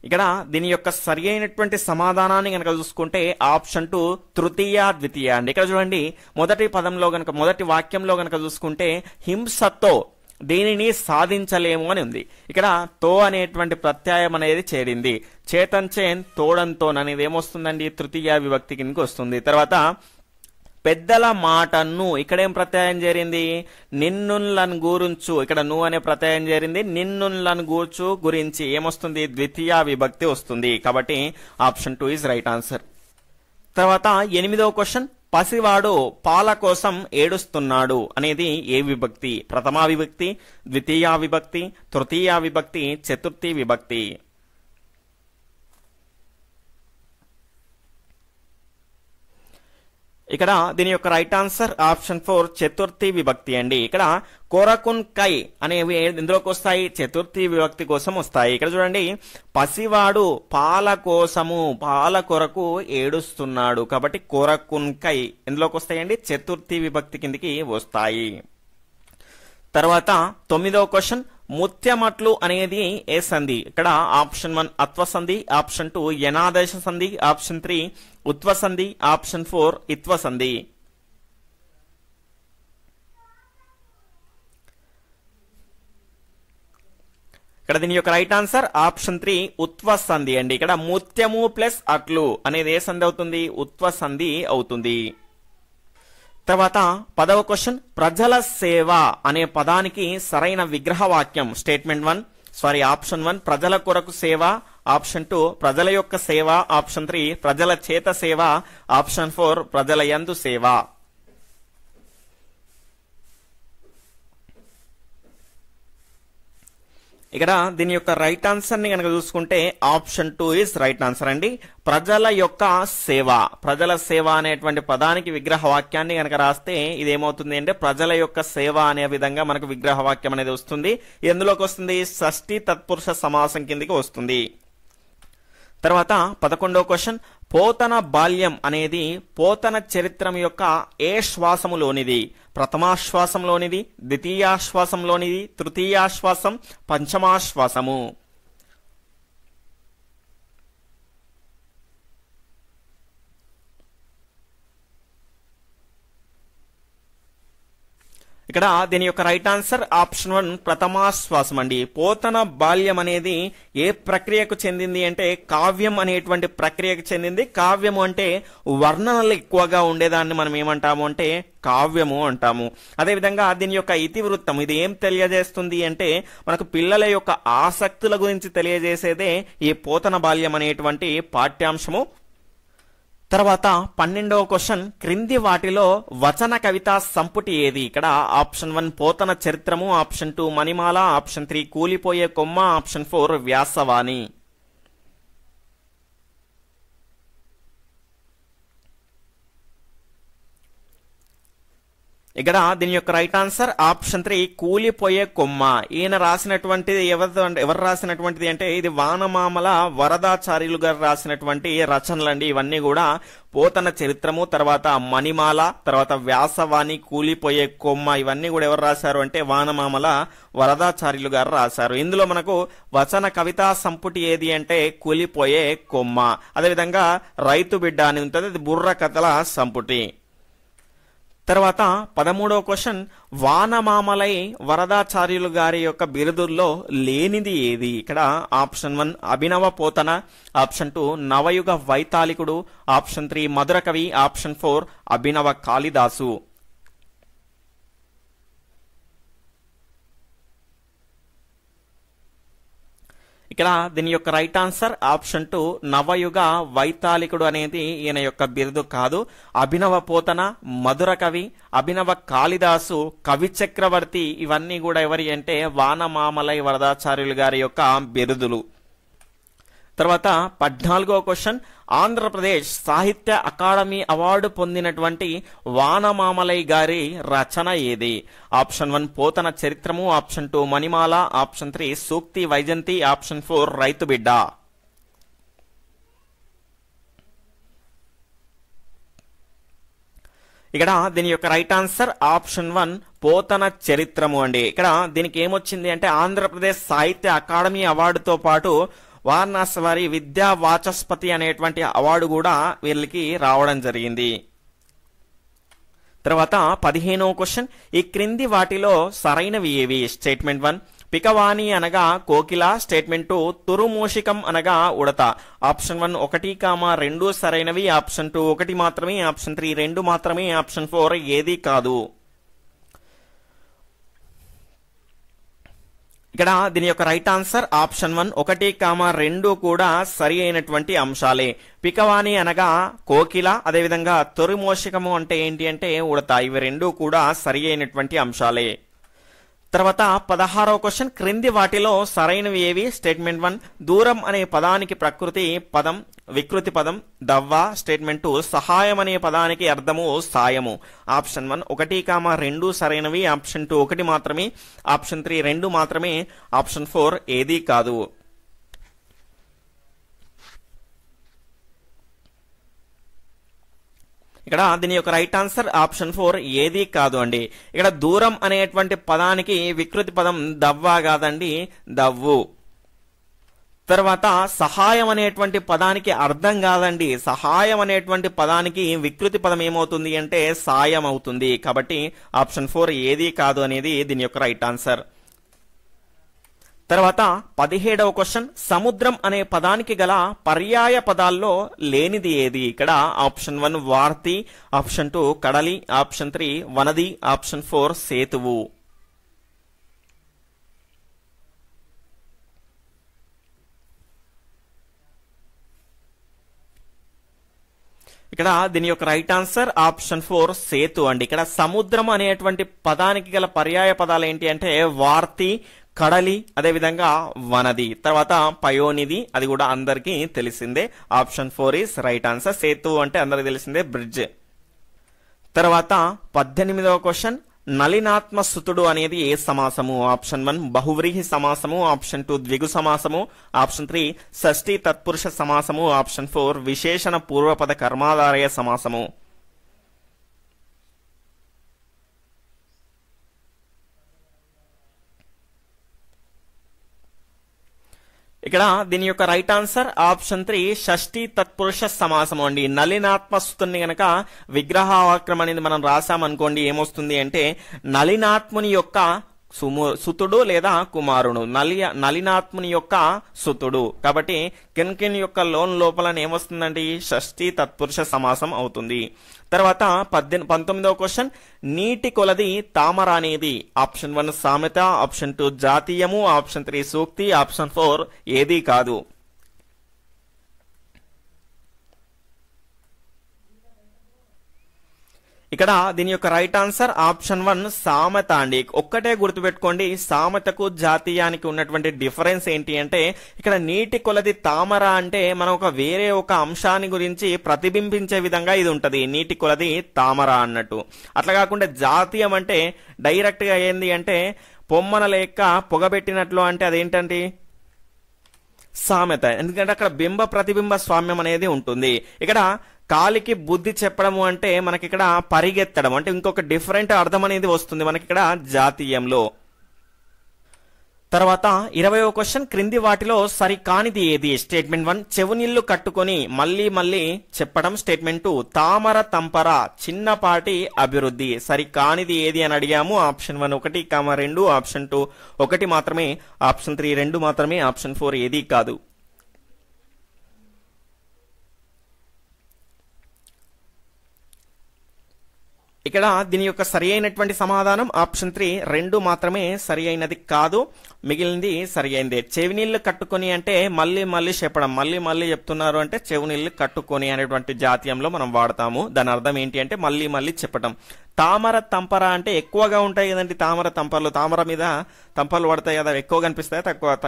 ఇక్కడ దీని యొక్క సరి అయినటువంటి సమాధానాన్ని గనక చూసుకుంటే ఆప్షన్ 2 తృతీయ ద్వితీయ అండి. ఇక్కడ చూడండి, మొదటి పదంలో గనక మొదటి వాక్యంలో గనక చూసుకుంటే హింసతో దేనిని సాధించలేము అని ఉంది. ఇక్కడ తో అనేటువంటి ప్రత్యయం అనేది చేరింది. చేతన్ తోడంతోన్ అనేది ఏమొస్తుందండి? తృతీయ విభక్తి కిందకి వస్తుంది. తర్వాత పెద్దల మాటను ఇక్కడేం ప్రత్యయం చేరింది? నిన్నులను గూర్చు. ఇక్కడ ను అనే ప్రత్యయం చేరింది. నిన్నులను గూర్చు గురించి ఏమొస్తుంది? ద్వితీయ విభక్తి వస్తుంది. కాబట్టి ఆప్షన్ 2 ఇస్ రైట్ ఆన్సర్. తర్వాత 8వ క్వశ్చన్, పసివాడు పాల కోసం ఏడుస్తున్నాడు అనేది ఏ విభక్తి? ప్రథమా విభక్తి, ద్వితీయ విభక్తి, తృతీయ విభక్తి, చతుర్థి విభక్తి. ఇక్కడ దీని యొక్క రైట్ ఆన్సర్ ఆప్షన్ 4 చతుర్థి విభక్తి అండి. ఇక్కడ కొరకున్ కై అనేవి ఎందులోకి వస్తాయి? చతుర్థి విభక్తి కోసం వస్తాయి. ఇక్కడ చూడండి, పసివాడు పాల కోసము పాల కొరకు ఏడుస్తున్నాడు. కాబట్టి కొరకున్ కై ఎందులోకి వస్తాయండి? చతుర్థి విభక్తి కిందికి వస్తాయి. తర్వాత 9వ క్వశ్చన్, ముత్యమట్లు అనేది ఏ సంధి? ఇక్కడ ఆప్షన్ 1 అత్వ సంధి, ఆప్షన్ 2 యనాదేశ సంధి, ఆప్షన్ 3 ఉత్వ సంధి, ఆప్షన్ 4 ఇత్వ సంధి. ఇక్కడ దీని యొక్క రైట్ ఆన్సర్ ఆప్షన్ 3 ఉత్వ సంధి అండి. ఇక్కడ ముత్యము ప్లస్ అట్లు అనేది ఏ సంధి అవుతుంది? ఉత్వ సంధి అవుతుంది. తర్వాత 10వ క్వశ్చన్, ప్రజల సేవ అనే పదానికి సరైన విగ్రహ వాక్యం? స్టేట్మెంట్ 1 ఆప్షన్ 1 ప్రజల కొరకు సేవ, ఆప్షన్ 2 ప్రజల యొక్క సేవ, ఆప్షన్ 3 ప్రజల చేత సేవ, ఆప్షన్ 4 ప్రజల యందు సేవ. ఇక్కడ దీని యొక్క రైట్ ఆన్సర్ ని కనుక చూసుకుంటే ఆప్షన్ 2 ఇస్ రైట్ ఆన్సర్ అండి. ప్రజల యొక్క సేవ, ప్రజల సేవ అనేటువంటి పదానికి విగ్రహ వాక్యాన్ని కనుక రాస్తే ఇదేమవుతుంది అంటే ప్రజల యొక్క సేవ అనే విధంగా మనకు విగ్రహ వాక్యం అనేది వస్తుంది. ఎందులోకి వస్తుంది? షష్ఠి తత్పురుష సమాసం కిందికి వస్తుంది. తర్వాత 11వ క్వశ్చన్, పోతన బాల్యం అనేది పోతన చరిత్రం యొక్క ఏ శ్వాసములోనిది? ప్రథమాశ్వాసంలోనిది, ద్వితీయాశ్వాసంలోనిది, తృతీయాశ్వాసం, పంచమాశ్వాసము. ఇక్కడ దీని యొక్క రైట్ ఆన్సర్ ఆప్షన్ 1 ప్రథమాశ్వాసం అండి. పోతన బాల్యం అనేది ఏ ప్రక్రియకు చెందింది అంటే కావ్యం అనేటువంటి ప్రక్రియకు చెందింది. కావ్యము అంటే వర్ణనలు ఎక్కువగా ఉండేదాన్ని మనం ఏమంటాము అంటే కావ్యము అంటాము. అదేవిధంగా దీని యొక్క ఇతివృత్తం ఇది ఏం తెలియజేస్తుంది అంటే మనకు పిల్లల యొక్క ఆసక్తుల గురించి తెలియజేసేదే ఈ పోతన బాల్యం అనేటువంటి పాఠ్యాంశము. తర్వాత 12వ క్వశ్చన్, క్రింది వాటిలో వచన కవిత సంపుటి ఏది? ఇక్కడ ఆప్షన్ 1 పోతన చరిత్రము, ఆప్షన్ 2 మణిమాల, ఆప్షన్ 3 కూలిపోయే కొమ్మ, ఆప్షన్ 4 వ్యాసవాణి. ఇక్కడ దీని యొక్క రైట్ ఆన్సర్ ఆప్షన్ 3 కూలిపోయే కొమ్మ. ఈయన రాసినటువంటిది ఎవరు రాసినటువంటిది అంటే ఇది వానమామల వరదాచార్యులు గారు రాసినటువంటి రచనలండి. ఇవన్నీ కూడా పోతన చరిత్రము, తర్వాత మణిమాల, తర్వాత వ్యాసవాణి, కూలిపోయే కొమ్మ, ఇవన్నీ కూడా ఎవరు రాశారు అంటే వానమామల వరదాచార్యులు గారు రాశారు. ఇందులో మనకు వచన కవితా సంపుటి ఏది అంటే కూలిపోయే కొమ్మ. అదేవిధంగా రైతు బిడ్డ అని ఉంటుంది, అది బుర్ర కథల సంపుటి. తర్వాత 13వ క్వశ్చన్, వానమామలై వరదాచార్యులు గారి యొక్క బిరుదుల్లో లేనిది ఏది? ఇక్కడ ఆప్షన్ 1 అభినవ పోతన, ఆప్షన్ 2 నవయుగ వైతాళికుడు, ఆప్షన్ 3 మధుర కవి, ఆప్షన్ 4 అభినవ కాళిదాసు. ఇక్కడ దీని యొక్క రైట్ ఆన్సర్ ఆప్షన్ 2 నవయుగ వైతాళికుడు అనేది ఈయన యొక్క బిరుదు కాదు. అభినవ పోతన, మధుర కవి, అభినవ కాళిదాసు, కవి చక్రవర్తి, ఇవన్నీ కూడా ఎవరి అంటే వానమామలై వరదాచార్యులు గారి యొక్క బిరుదులు. తర్వాత 14వ క్వశ్చన్, ఆంధ్రప్రదేశ్ సాహిత్య అకాడమీ అవార్డు పొందినటువంటి వానమామలై గారి రచన ఏది? ఆప్షన్ 1 పోతన చరిత్రము, ఆప్షన్ 2 మణిమాల, ఆప్షన్ 3 సూక్తి వైజంతి, ఆప్షన్ 4 రైతు బిడ్డ. ఇక్కడ దీని యొక్క రైట్ ఆన్సర్ ఆప్షన్ 1 పోతన చరిత్రము అండి. ఇక్కడ దీనికి ఏమొచ్చింది అంటే ఆంధ్రప్రదేశ్ సాహిత్య అకాడమీ అవార్డుతో పాటు వారణాసి వారి విద్యా వాచస్పతి అనేటువంటి అవార్డు కూడా వీళ్ళకి రావడం జరిగింది. తర్వాత 15వ క్వశ్చన్, ఈ క్రింది వాటిలో సరైనవి ఏవి? స్టేట్మెంట్ 1 పికవాణి అనగా కోకిల, స్టేట్మెంట్ 2 తురుమూషికం అనగా ఉడత. ఆప్షన్ 1 1, 2 సరైనవి, ఆప్షన్ 2 1 మాత్రమే, ఆప్షన్ 3 2 మాత్రమే, ఆప్షన్ 4 ఏది కాదు. ఇక్కడ దీని యొక్క రైట్ ఆన్సర్ ఆప్షన్ 1 1, 2 కూడా సరి అయినటువంటి అంశాలే. పికవాణి అనగా కోకిల, అదేవిధంగా తొరిమోషికము అంటే ఏంటి అంటే ఉడత, ఇవి రెండు కూడా సరి అయినటువంటి అంశాలే. తర్వాత 16వ క్వశ్చన్, క్రింది వాటిలో సరైనవి ఏవి? స్టేట్మెంట్ 1 దూరం అనే పదానికి ప్రకృతి పదం వికృతి పదం దవ్వ. స్టేట్మెంట్ 2 సహాయం అనే పదానికి అర్థము సాయము. ఆప్షన్ 1 1, 2 సరైనవి, ఆప్షన్ 2 1 మాత్రమే, ఆప్షన్ 3 2 మాత్రమే, ఆప్షన్ 4 ఏదీ కాదు. ఇక్కడ దీని యొక్క రైట్ ఆన్సర్ ఆప్షన్ 4 ఏదీ కాదు అండి. ఇక్కడ దూరం అనేటువంటి పదానికి వికృతి పదం దవ్వ కాదండి, దవ్వు. తర్వాత సహాయం అనేటువంటి పదానికి అర్థం కాదండి, సహాయం అనేటువంటి పదానికి వికృతి పదం ఏమవుతుంది అంటే సాయం అవుతుంది. కాబట్టి ఆప్షన్ 4 ఏదీ కాదు అనేది దీని యొక్క రైట్ ఆన్సర్. తర్వాత 17వ క్వశ్చన్, సముద్రం అనే పదానికి గల పర్యాయ పదాల్లో లేనిది ఏది? ఇక్కడ ఆప్షన్ 1 వార్తి, ఆప్షన్ 2 కడలి, ఆప్షన్ 3 వనది, ఆప్షన్ 4 సేతువు. ఇక్కడ దీని యొక్క రైట్ ఆన్సర్ ఆప్షన్ 4 సేతు అండి. ఇక్కడ సముద్రం అనేటువంటి పదానికి గల పర్యాయ పదాలు ఏంటి అంటే వార్తి, కడలి, అదేవిధంగా వనది. తర్వాత పయోనిధి, అది కూడా అందరికీ తెలిసిందే. Option 4 is right answer. సేతు అంటే అందరికి తెలిసిందే, బ్రిడ్జ్. తర్వాత 18వ క్వశ్చన్, నలినాత్మ సుతుడు అనేది ఏ సమాసము? ఆప్షన్ 1 బహువ్రీహి సమాసము, ఆప్షన్ 2 ద్విగు సమాసము, ఆప్షన్ 3 షష్ఠీ తత్పురుష సమాసము, ఆప్షన్ 4 విశేషణ పూర్వపద కర్మాధారయ సమాసము. ఇక్కడ దీని యొక్క రైట్ ఆన్సర్ ఆప్షన్ 3 షష్ఠీ తత్పురుష సమాసము అండి. నలినాత్మస్తుని గనక విగ్రహవాక్యం అనేది మనం రాసామనుకోండి, ఏమొస్తుంది అంటే నలినాత్ముని యొక్క సుతుడు లేదా కుమారుడు, నలినాత్ముని యొక్క సుతుడు. కాబట్టి కిన్ యొక్క లోన్ లోపల ఏమొస్తుందండి, షష్ఠీ తత్పురుష సమాసం అవుతుంది. తర్వాత 19వ క్వశ్చన్, నీటి కొలది తామర అనేది ఆప్షన్ 1 సామెత, ఆప్షన్ 2 జాతీయము, ఆప్షన్ 3 సూక్తి, ఆప్షన్ 4 ఏది కాదు. ఇక్కడ దీని యొక్క రైట్ ఆన్సర్ ఆప్షన్ 1 సామెత అండి. ఒక్కటే గుర్తుపెట్టుకోండి, సామెతకు జాతీయానికి ఉన్నటువంటి డిఫరెన్స్ ఏంటి అంటే ఇక్కడ నీటి కొలది తామర అంటే మనం వేరే ఒక అంశాన్ని గురించి ప్రతిబింబించే విధంగా ఇది ఉంటది, నీటి కొలది తామర అన్నట్టు. అట్లా కాకుండా జాతీయం అంటే డైరెక్ట్ గా ఏంది అంటే పొమ్మన లేక పొగబెట్టినట్లు, అంటే అదేంటండి సామెత. ఎందుకంటే అక్కడ బింబ ప్రతిబింబ స్వామ్యం అనేది ఉంటుంది. ఇక్కడ కాలికి బుద్ధి చెప్పడము అంటే మనకి ఇక్కడ పరిగెత్తడం, అంటే ఇంకొక డిఫరెంట్ అర్థం అనేది వస్తుంది మనకి ఇక్కడ జాతీయంలో. తర్వాత 20వ క్వశ్చన్, క్రింది వాటిలో సరికానిది ఏది? స్టేట్మెంట్ 1 చెవునిల్లు కట్టుకొని మళ్ళీ మళ్ళీ చెప్పడం, స్టేట్మెంట్ 2 తామర తంపర చిన్నపాటి అభివృద్ధి. సరికానిది ఏది అని అడిగాము. ఆప్షన్ 1 1, 2, ఆప్షన్ 2 1 మాత్రమే, ఆప్షన్ 3 2 మాత్రమే, ఆప్షన్ 4 ఏది కాదు. ఇక్కడ దీని యొక్క సరి అయినటువంటి సమాధానం ఆప్షన్ 3 2 మాత్రమే సరి అయినది కాదు, మిగిలింది సరి అయిందే. చెవినీళ్లు కట్టుకొని అంటే మళ్ళీ మళ్ళీ చెప్పడం, మళ్ళీ మళ్ళీ చెప్తున్నారు అంటే చెవినీళ్లు కట్టుకొని అనేటువంటి జాతీయంలో మనం వాడతాము. దాని అర్థం ఏంటి అంటే మళ్ళీ మళ్ళీ చెప్పడం. తామర తంపర అంటే ఎక్కువగా ఉంటాయి కదండి తామర తంపర్లు, తామర మీద తంపర్లు పడతాయి కదా, ఎక్కువ కనిపిస్తాయి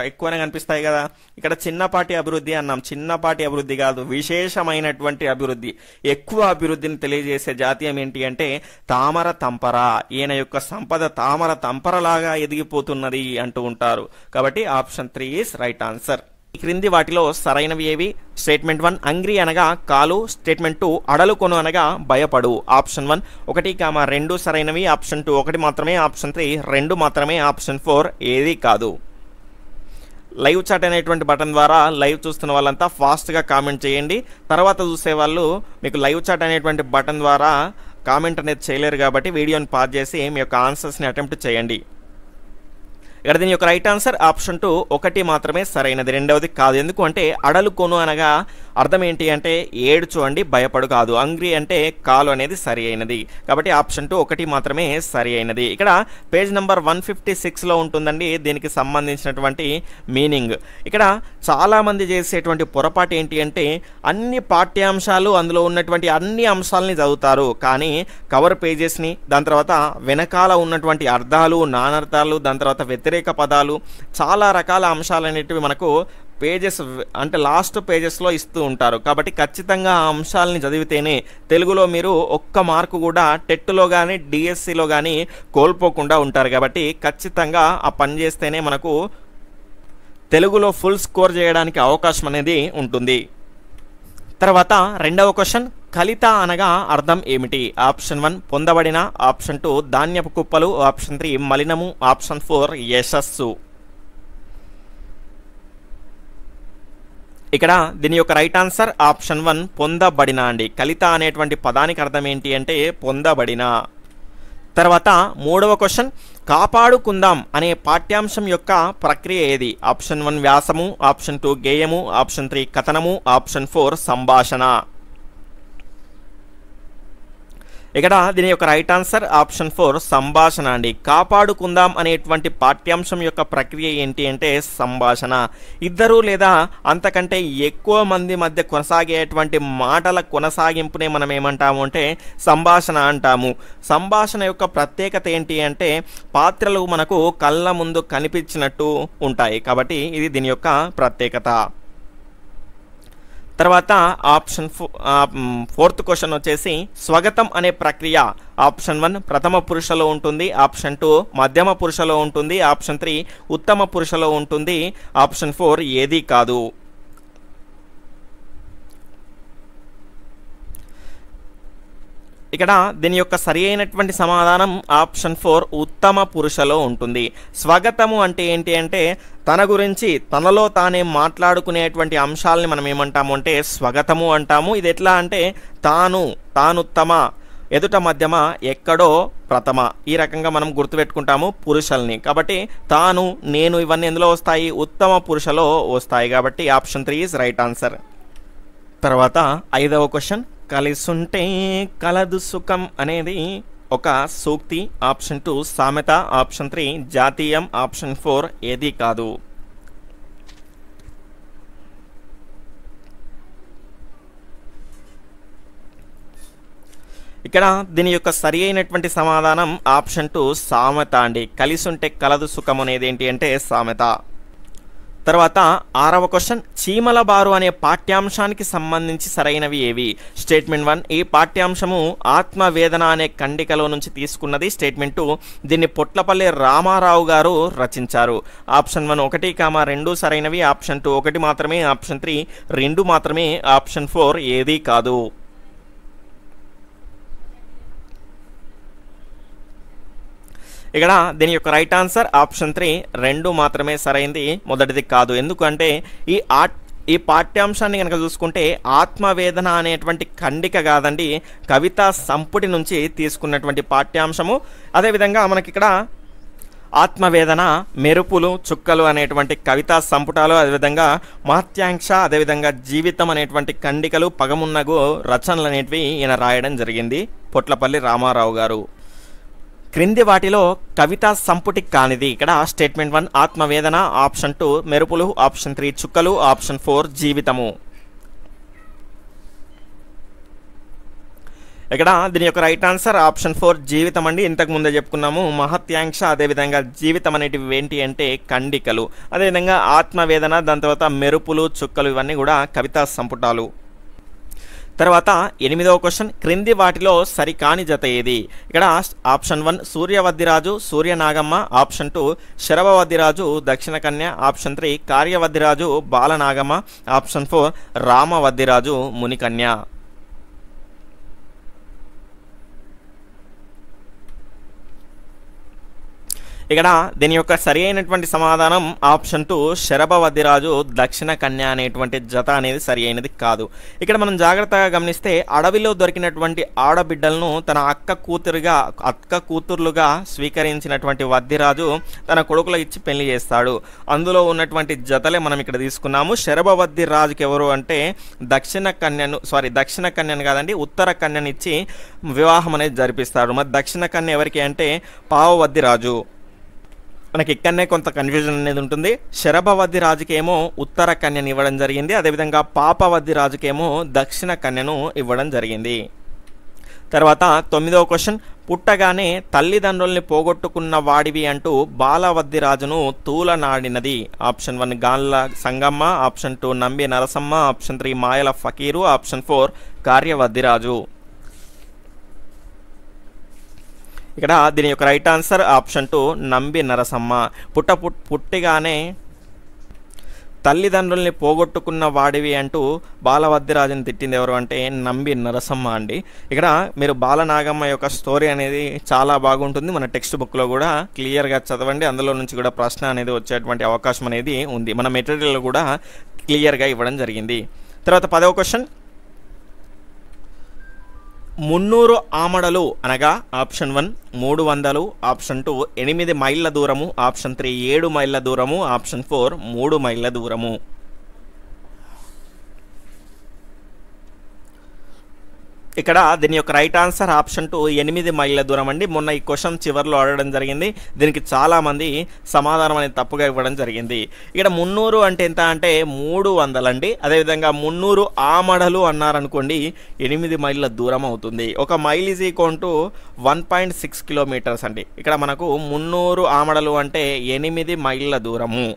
ఎక్కువనే కనిపిస్తాయి కదా. ఇక్కడ చిన్నపాటి అభివృద్ధి అన్నాం, చిన్నపాటి అభివృద్ధి కాదు, విశేషమైనటువంటి అభివృద్ధి, ఎక్కువ అభివృద్ధిని తెలియజేసే జాతీయం ఏంటి అంటే తామర తంపర. ఈయన యొక్క సంపద తామర తంపరలాగా ఎదిగిపోతున్నది అంటూ ఉంటారు. కాబట్టి ఆప్షన్ 3 ఈస్ రైట్ ఆన్సర్. ఈ క్రింది వాటిలో సరైనవి ఏవి? స్టేట్మెంట్ 1 అంగ్రి అనగా కాలు, స్టేట్మెంట్ 2 అడలు కొను అనగా భయపడు. ఆప్షన్ 1 1, 2 సరైనవి, ఆప్షన్ 2 1 మాత్రమే, ఆప్షన్ 3 2 మాత్రమే, ఆప్షన్ 4 ఏది కాదు. లైవ్ చాట్ అనేటువంటి బటన్ ద్వారా లైవ్ చూస్తున్న వాళ్ళంతా ఫాస్ట్గా కామెంట్ చేయండి. తర్వాత చూసే వాళ్ళు మీకు లైవ్ చాట్ అనేటువంటి బటన్ ద్వారా కామెంట్ అనేది చేయలేరు కాబట్టి వీడియోని పాజ్ చేసి మీ యొక్క ఆన్సర్స్ని అటెంప్ట్ చేయండి. ఇక్కడ దీని యొక్క రైట్ ఆన్సర్ ఆప్షన్ 2 1 మాత్రమే సరైనది, రెండవది కాదు. ఎందుకు అంటే అడలు కొను అనగా అర్థం ఏంటి అంటే ఏడ్చు అండి, భయపడు కాదు. అంగ్రీ అంటే కాలు అనేది సరి అయినది. కాబట్టి ఆప్షన్ 2 1 మాత్రమే సరి అయినది. ఇక్కడ పేజ్ నెంబర్ 156లో ఉంటుందండి దీనికి సంబంధించినటువంటి మీనింగ్. ఇక్కడ చాలా మంది చేసేటువంటి పొరపాటు ఏంటి అంటే అన్ని పాఠ్యాంశాలు అందులో ఉన్నటువంటి అన్ని అంశాలని చదువుతారు, కానీ కవర్ పేజెస్ని, దాని తర్వాత వెనకాల ఉన్నటువంటి అర్థాలు నానార్థాలు, దాని తర్వాత వ్యతిరేక పదాలు, చాలా రకాల అంశాలు అనేటివి మనకు పేజెస్ అంటే లాస్ట్ పేజెస్లో ఇస్తూ ఉంటారు. కాబట్టి ఖచ్చితంగా ఆ అంశాలని చదివితేనే తెలుగులో మీరు ఒక్క మార్కు కూడా టెట్లో కానీ డిఎస్సిలో కానీ కోల్పోకుండా ఉంటారు. కాబట్టి ఖచ్చితంగా ఆ పని చేస్తేనే మనకు తెలుగులో ఫుల్ స్కోర్ చేయడానికి అవకాశం అనేది ఉంటుంది. తర్వాత రెండవ క్వశ్చన్, కలిత అనగా అర్థం ఏమిటి? ఆప్షన్ 1 పొందబడిన, ఆప్షన్ 2 ధాన్యపు కుప్పలు, ఆప్షన్ 3 మలినము, ఆప్షన్ 4 యశస్సు. ఇక్కడ దీని యొక్క రైట్ ఆన్సర్ ఆప్షన్ 1 పొందబడిన అండి. కలిత అనేటువంటి పదానికి అర్థం ఏంటి అంటే పొందబడిన. తర్వాత మూడవ క్వశ్చన్, కాపాడుకుందాం అనే పాఠ్యాంశం యొక్క ప్రక్రియ ఏది? ఆప్షన్ 1 వ్యాసము, ఆప్షన్ 2 గేయము, ఆప్షన్ 3 కథనము, ఆప్షన్ 4 సంభాషణ. ఇక్కడ దీని యొక్క రైట్ ఆన్సర్ ఆప్షన్ 4 సంభాషణ అండి. కాపాడుకుందాం అనేటువంటి పాఠ్యాంశం యొక్క ప్రక్రియ ఏంటి అంటే సంభాషణ. ఇద్దరు లేదా అంతకంటే ఎక్కువ మంది మధ్య కొనసాగేటువంటి మాటల కొనసాగింపునే మనం ఏమంటాము అంటే సంభాషణ అంటాము. సంభాషణ యొక్క ప్రత్యేకత ఏంటి అంటే పాత్రలు మనకు కళ్ళ ముందు కనిపించినట్టు ఉంటాయి కాబట్టి ఇది దీని యొక్క ప్రత్యేకత. తర్వాత ఆప్షన్ 4th క్వశ్చన్ వచ్చేసి స్వాగతం అనే ప్రక్రియ ఆప్షన్ 1 ప్రథమ పురుషలో ఉంటుంది, ఆప్షన్ 2 మధ్యమ పురుషలో ఉంటుంది, ఆప్షన్ 3 ఉత్తమ పురుషలో ఉంటుంది, ఆప్షన్ 4 ఏది కాదు. ఇక్కడ దీని యొక్క సరి అయినటువంటి సమాధానం ఆప్షన్ 4 ఉత్తమ పురుషలో ఉంటుంది. స్వాగతము అంటే ఏంటి అంటే తన గురించి తనలో తానే మాట్లాడుకునేటువంటి అంశాలని మనం ఏమంటాము అంటే స్వాగతము అంటాము. ఇది ఎట్లా అంటే తానుత్తమ, ఎదుట మధ్యమ, ఎక్కడో ప్రథమ, ఈ రకంగా మనం గుర్తుపెట్టుకుంటాము పురుషల్ని. కాబట్టి తాను, నేను ఇవన్నీ ఎందులో వస్తాయి? ఉత్తమ పురుషలో వస్తాయి. కాబట్టి ఆప్షన్ 3 ఈజ్ రైట్ ఆన్సర్. తర్వాత 5వ క్వశ్చన్ కలిసుంటే కలదు సుఖం అనేది ఒక సూక్తి, ఆప్షన్ 2 సామెత, ఆప్షన్ 3 జాతీయం, ఆప్షన్ 4 ఏది కాదు. ఇక్కడ దీని యొక్క సరి అయినటువంటి సమాధానం ఆప్షన్ 2 సామెత అండి. కలిసుంటే కలదు సుఖం అనేది ఏంటి అంటే సామెత. తర్వాత 6వ క్వశ్చన్ చీమల బారు అనే పాఠ్యాంశానికి సంబంధించి సరైనవి ఏవి? స్టేట్మెంట్ 1 ఈ పాఠ్యాంశము ఆత్మవేదన అనే ఖండికలో నుంచి తీసుకున్నది. స్టేట్మెంట్ 2 దీన్ని పొట్లపల్లి రామారావు గారు రచించారు. ఆప్షన్ 1 1, 2 సరైనవి, ఆప్షన్ 2 1 మాత్రమే, ఆప్షన్ 3 2 మాత్రమే, ఆప్షన్ 4 ఏది కాదు. ఇక్కడ దీని యొక్క రైట్ ఆన్సర్ ఆప్షన్ 3 2 మాత్రమే సరైంది, మొదటిది కాదు. ఎందుకంటే ఈ పాఠ్యాంశాన్ని కనుక చూసుకుంటే ఆత్మవేదన అనేటువంటి ఖండిక కాదండి, కవితా సంపుటి నుంచి తీసుకున్నటువంటి పాఠ్యాంశము. అదేవిధంగా మనకి ఇక్కడ ఆత్మవేదన, మెరుపులు, చుక్కలు అనేటువంటి కవితా సంపుటాలు, అదేవిధంగా మహత్యాంక్ష, అదేవిధంగా జీవితం అనేటువంటి ఖండికలు, పగమున్నగు రచనలు అనేటివి ఈయన రాయడం జరిగింది పొట్లపల్లి రామారావు గారు. క్రింది వాటిలో కవితా సంపుటి కానిది? ఇక్కడ స్టేట్మెంట్ 1 ఆత్మవేదన, ఆప్షన్ 2 మెరుపులు, ఆప్షన్ 3 చుక్కలు, ఆప్షన్ 4 జీవితము. ఇక్కడ దీని యొక్క రైట్ ఆన్సర్ ఆప్షన్ 4 జీవితం అండి. ఇంతకు ముందే చెప్పుకున్నాము మహత్యాంక్ష, అదేవిధంగా జీవితం అనేటివి ఏంటి అంటే ఖండికలు, అదేవిధంగా ఆత్మవేదన, దాని తర్వాత మెరుపులు, చుక్కలు ఇవన్నీ కూడా కవితా సంపుటాలు. తర్వాత 8వ క్వశ్చన్ క్రింది వాటిలో సరికాని జత ఏది? ఇక్కడ ఆప్షన్ 1 సూర్యవద్దిరాజు, సూర్యనాగమ్మ, ఆప్షన్ 2 శరభవద్దిరాజు, దక్షిణ కన్య, ఆప్షన్ 3 కార్యవద్దిరాజు, బాలనాగమ్మ, ఆప్షన్ 4 రామవద్దిరాజు, మునికన్య. ఇక్కడ దీని యొక్క సరి అయినటువంటి సమాధానం ఆప్షన్ 2 శరభవద్దిరాజు, దక్షిణ కన్య అనేటువంటి జత అనేది సరి అయినది కాదు. ఇక్కడ మనం జాగ్రత్తగా గమనిస్తే అడవిలో దొరికినటువంటి ఆడబిడ్డలను తన అక్క కూతుర్లుగా స్వీకరించినటువంటి వద్దిరాజు తన కొడుకులకు ఇచ్చి పెళ్లి చేస్తాడు. అందులో ఉన్నటువంటి జతలే మనం ఇక్కడ తీసుకున్నాము. శరభవద్దిరాజుకి ఎవరు అంటే దక్షిణ కన్యను కాదండి, ఉత్తర కన్యను ఇచ్చి వివాహం అనేది జరిపిస్తాడు. మరి దక్షిణ కన్య ఎవరికి అంటే పావవద్దిరాజు. మనకి ఇక్కడనే కొంత కన్ఫ్యూజన్ అనేది ఉంటుంది. శరభవద్ది రాజుకేమో ఉత్తర కన్యను ఇవ్వడం జరిగింది, అదేవిధంగా పాపవద్ది రాజుకేమో దక్షిణ కన్యను ఇవ్వడం జరిగింది. తర్వాత 9వ క్వశ్చన్ పుట్టగానే తల్లిదండ్రుల్ని పోగొట్టుకున్న వాడివి అంటూ బాలవద్ది రాజును తూలనాడినది? Option 1 Ganla Sangamma, option 2 Nambi Narasamma, option 3 Mayala Fakiru, option 4 Karyavaddiraju. ఇక్కడ దీని యొక్క right answer option 2 Nambi Narasamma. పుట్టిగానే తల్లిదండ్రుల్ని పోగొట్టుకున్న వాడివి అంటూ బాలవద్దిరాజుని తిట్టింది ఎవరు అంటే నంబి నరసమ్మ అండి. ఇక్కడ మీరు బాలనాగమ్మ యొక్క స్టోరీ అనేది చాలా బాగుంటుంది, మన టెక్స్ట్ బుక్లో కూడా క్లియర్గా చదవండి. అందులో నుంచి కూడా ప్రశ్న అనేది వచ్చేటువంటి అవకాశం అనేది ఉంది, మన మెటీరియల్ కూడా క్లియర్గా ఇవ్వడం జరిగింది. తర్వాత 10వ క్వశ్చన్ 300 ఆమడలు అనగా ఆప్షన్ 1 300, ఆప్షన్ 2 8 మైళ్ళ దూరము, ఆప్షన్ 3 7 మైళ్ళ దూరము, ఆప్షన్ 4 3 మైళ్ళ దూరము. ఇక్కడ దీని యొక్క రైట్ ఆన్సర్ ఆప్షన్ 2 8 మైళ్ళ దూరం అండి. మొన్న ఈ క్వశ్చన్ చివరిలో అడగడం జరిగింది. దీనికి చాలామంది సమాధానం అనేది తప్పుగా ఇవ్వడం జరిగింది. ఇక్కడ 300 అంటే ఎంత అంటే 300 అండి. అదేవిధంగా 300 ఆమడలు అన్నారనుకోండి 8 మైళ్ళ దూరం అవుతుంది. ఒక mile is equal to 1.6 kilometres అండి. ఇక్కడ మనకు 300 ఆమడలు అంటే 8 మైళ్ళ దూరము.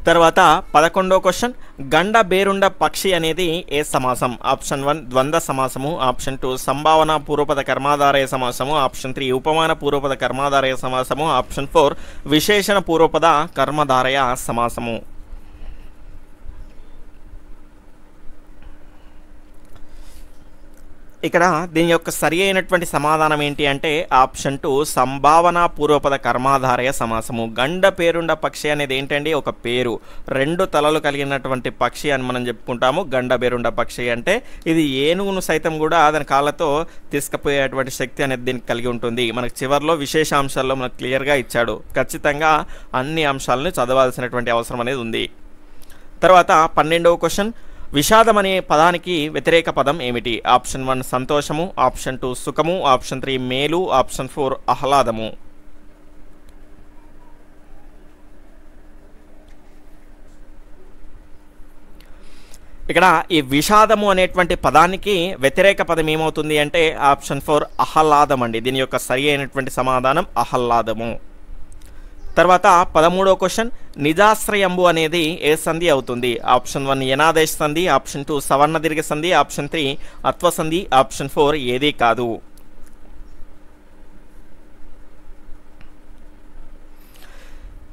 తర్వాత 11వ క్వశ్చన్, గండ బేరుండ పక్షి అనేది ఏ సమాసం? ఆప్షన్ 1 ద్వంద్వ సమాసము, ఆప్షన్ 2 సంభావన పూర్వపద కర్మాధారయ సమాసము, ఆప్షన్ 3 ఉపమాన పూర్వపద కర్మాధారయ సమాసము, ఆప్షన్ 4 విశేషణ పూర్వపద కర్మధారయ సమాసము. ఇక్కడ దీని యొక్క సరి అయినటువంటి సమాధానం ఏంటి అంటే ఆప్షన్ 2 సంభావన పూర్వపద కర్మాధారయ సమాసము. గండ పేరుండ పక్షి అనేది ఏంటండి? ఒక పేరు, 2 తలలు కలిగినటువంటి పక్షి అని మనం చెప్పుకుంటాము. గండ పేరుండ పక్షి అంటే ఇది ఏనుగును సైతం కూడా దాని కాళ్ళతో తీసుకుపోయేటువంటి శక్తి అనేది దీనికి కలిగి ఉంటుంది. మనకు చివరిలో విశేషాంశాల్లో మనకు క్లియర్గా ఇచ్చాడు. ఖచ్చితంగా అన్ని అంశాలను చదవాల్సినటువంటి అవసరం అనేది ఉంది. తర్వాత 12వ క్వశ్చన్, విషాదం అనే పదానికి వ్యతిరేక పదం ఏమిటి? ఆప్షన్ 1 సంతోషము, ఆప్షన్ 2 సుఖము, ఆప్షన్ 3 మేలు, ఆప్షన్ 4 ఆహ్లాదము. ఇక్కడ ఈ విషాదము అనేటువంటి పదానికి వ్యతిరేక పదం ఏమవుతుంది అంటే ఆప్షన్ 4 ఆహ్లాదం అండి. దీని యొక్క సరి అయినటువంటి సమాధానం ఆహ్లాదము. తర్వాత 13వ క్వశ్చన్, నిజాశ్రయంబు అనేది ఏ సంధి అవుతుంది? ఆప్షన్ 1 యనాదేశ సంధి, ఆప్షన్ 2 సవర్ణ దీర్ఘ సంధి, ఆప్షన్ 3 అత్వ సంధి, ఆప్షన్ 4 ఏది కాదు.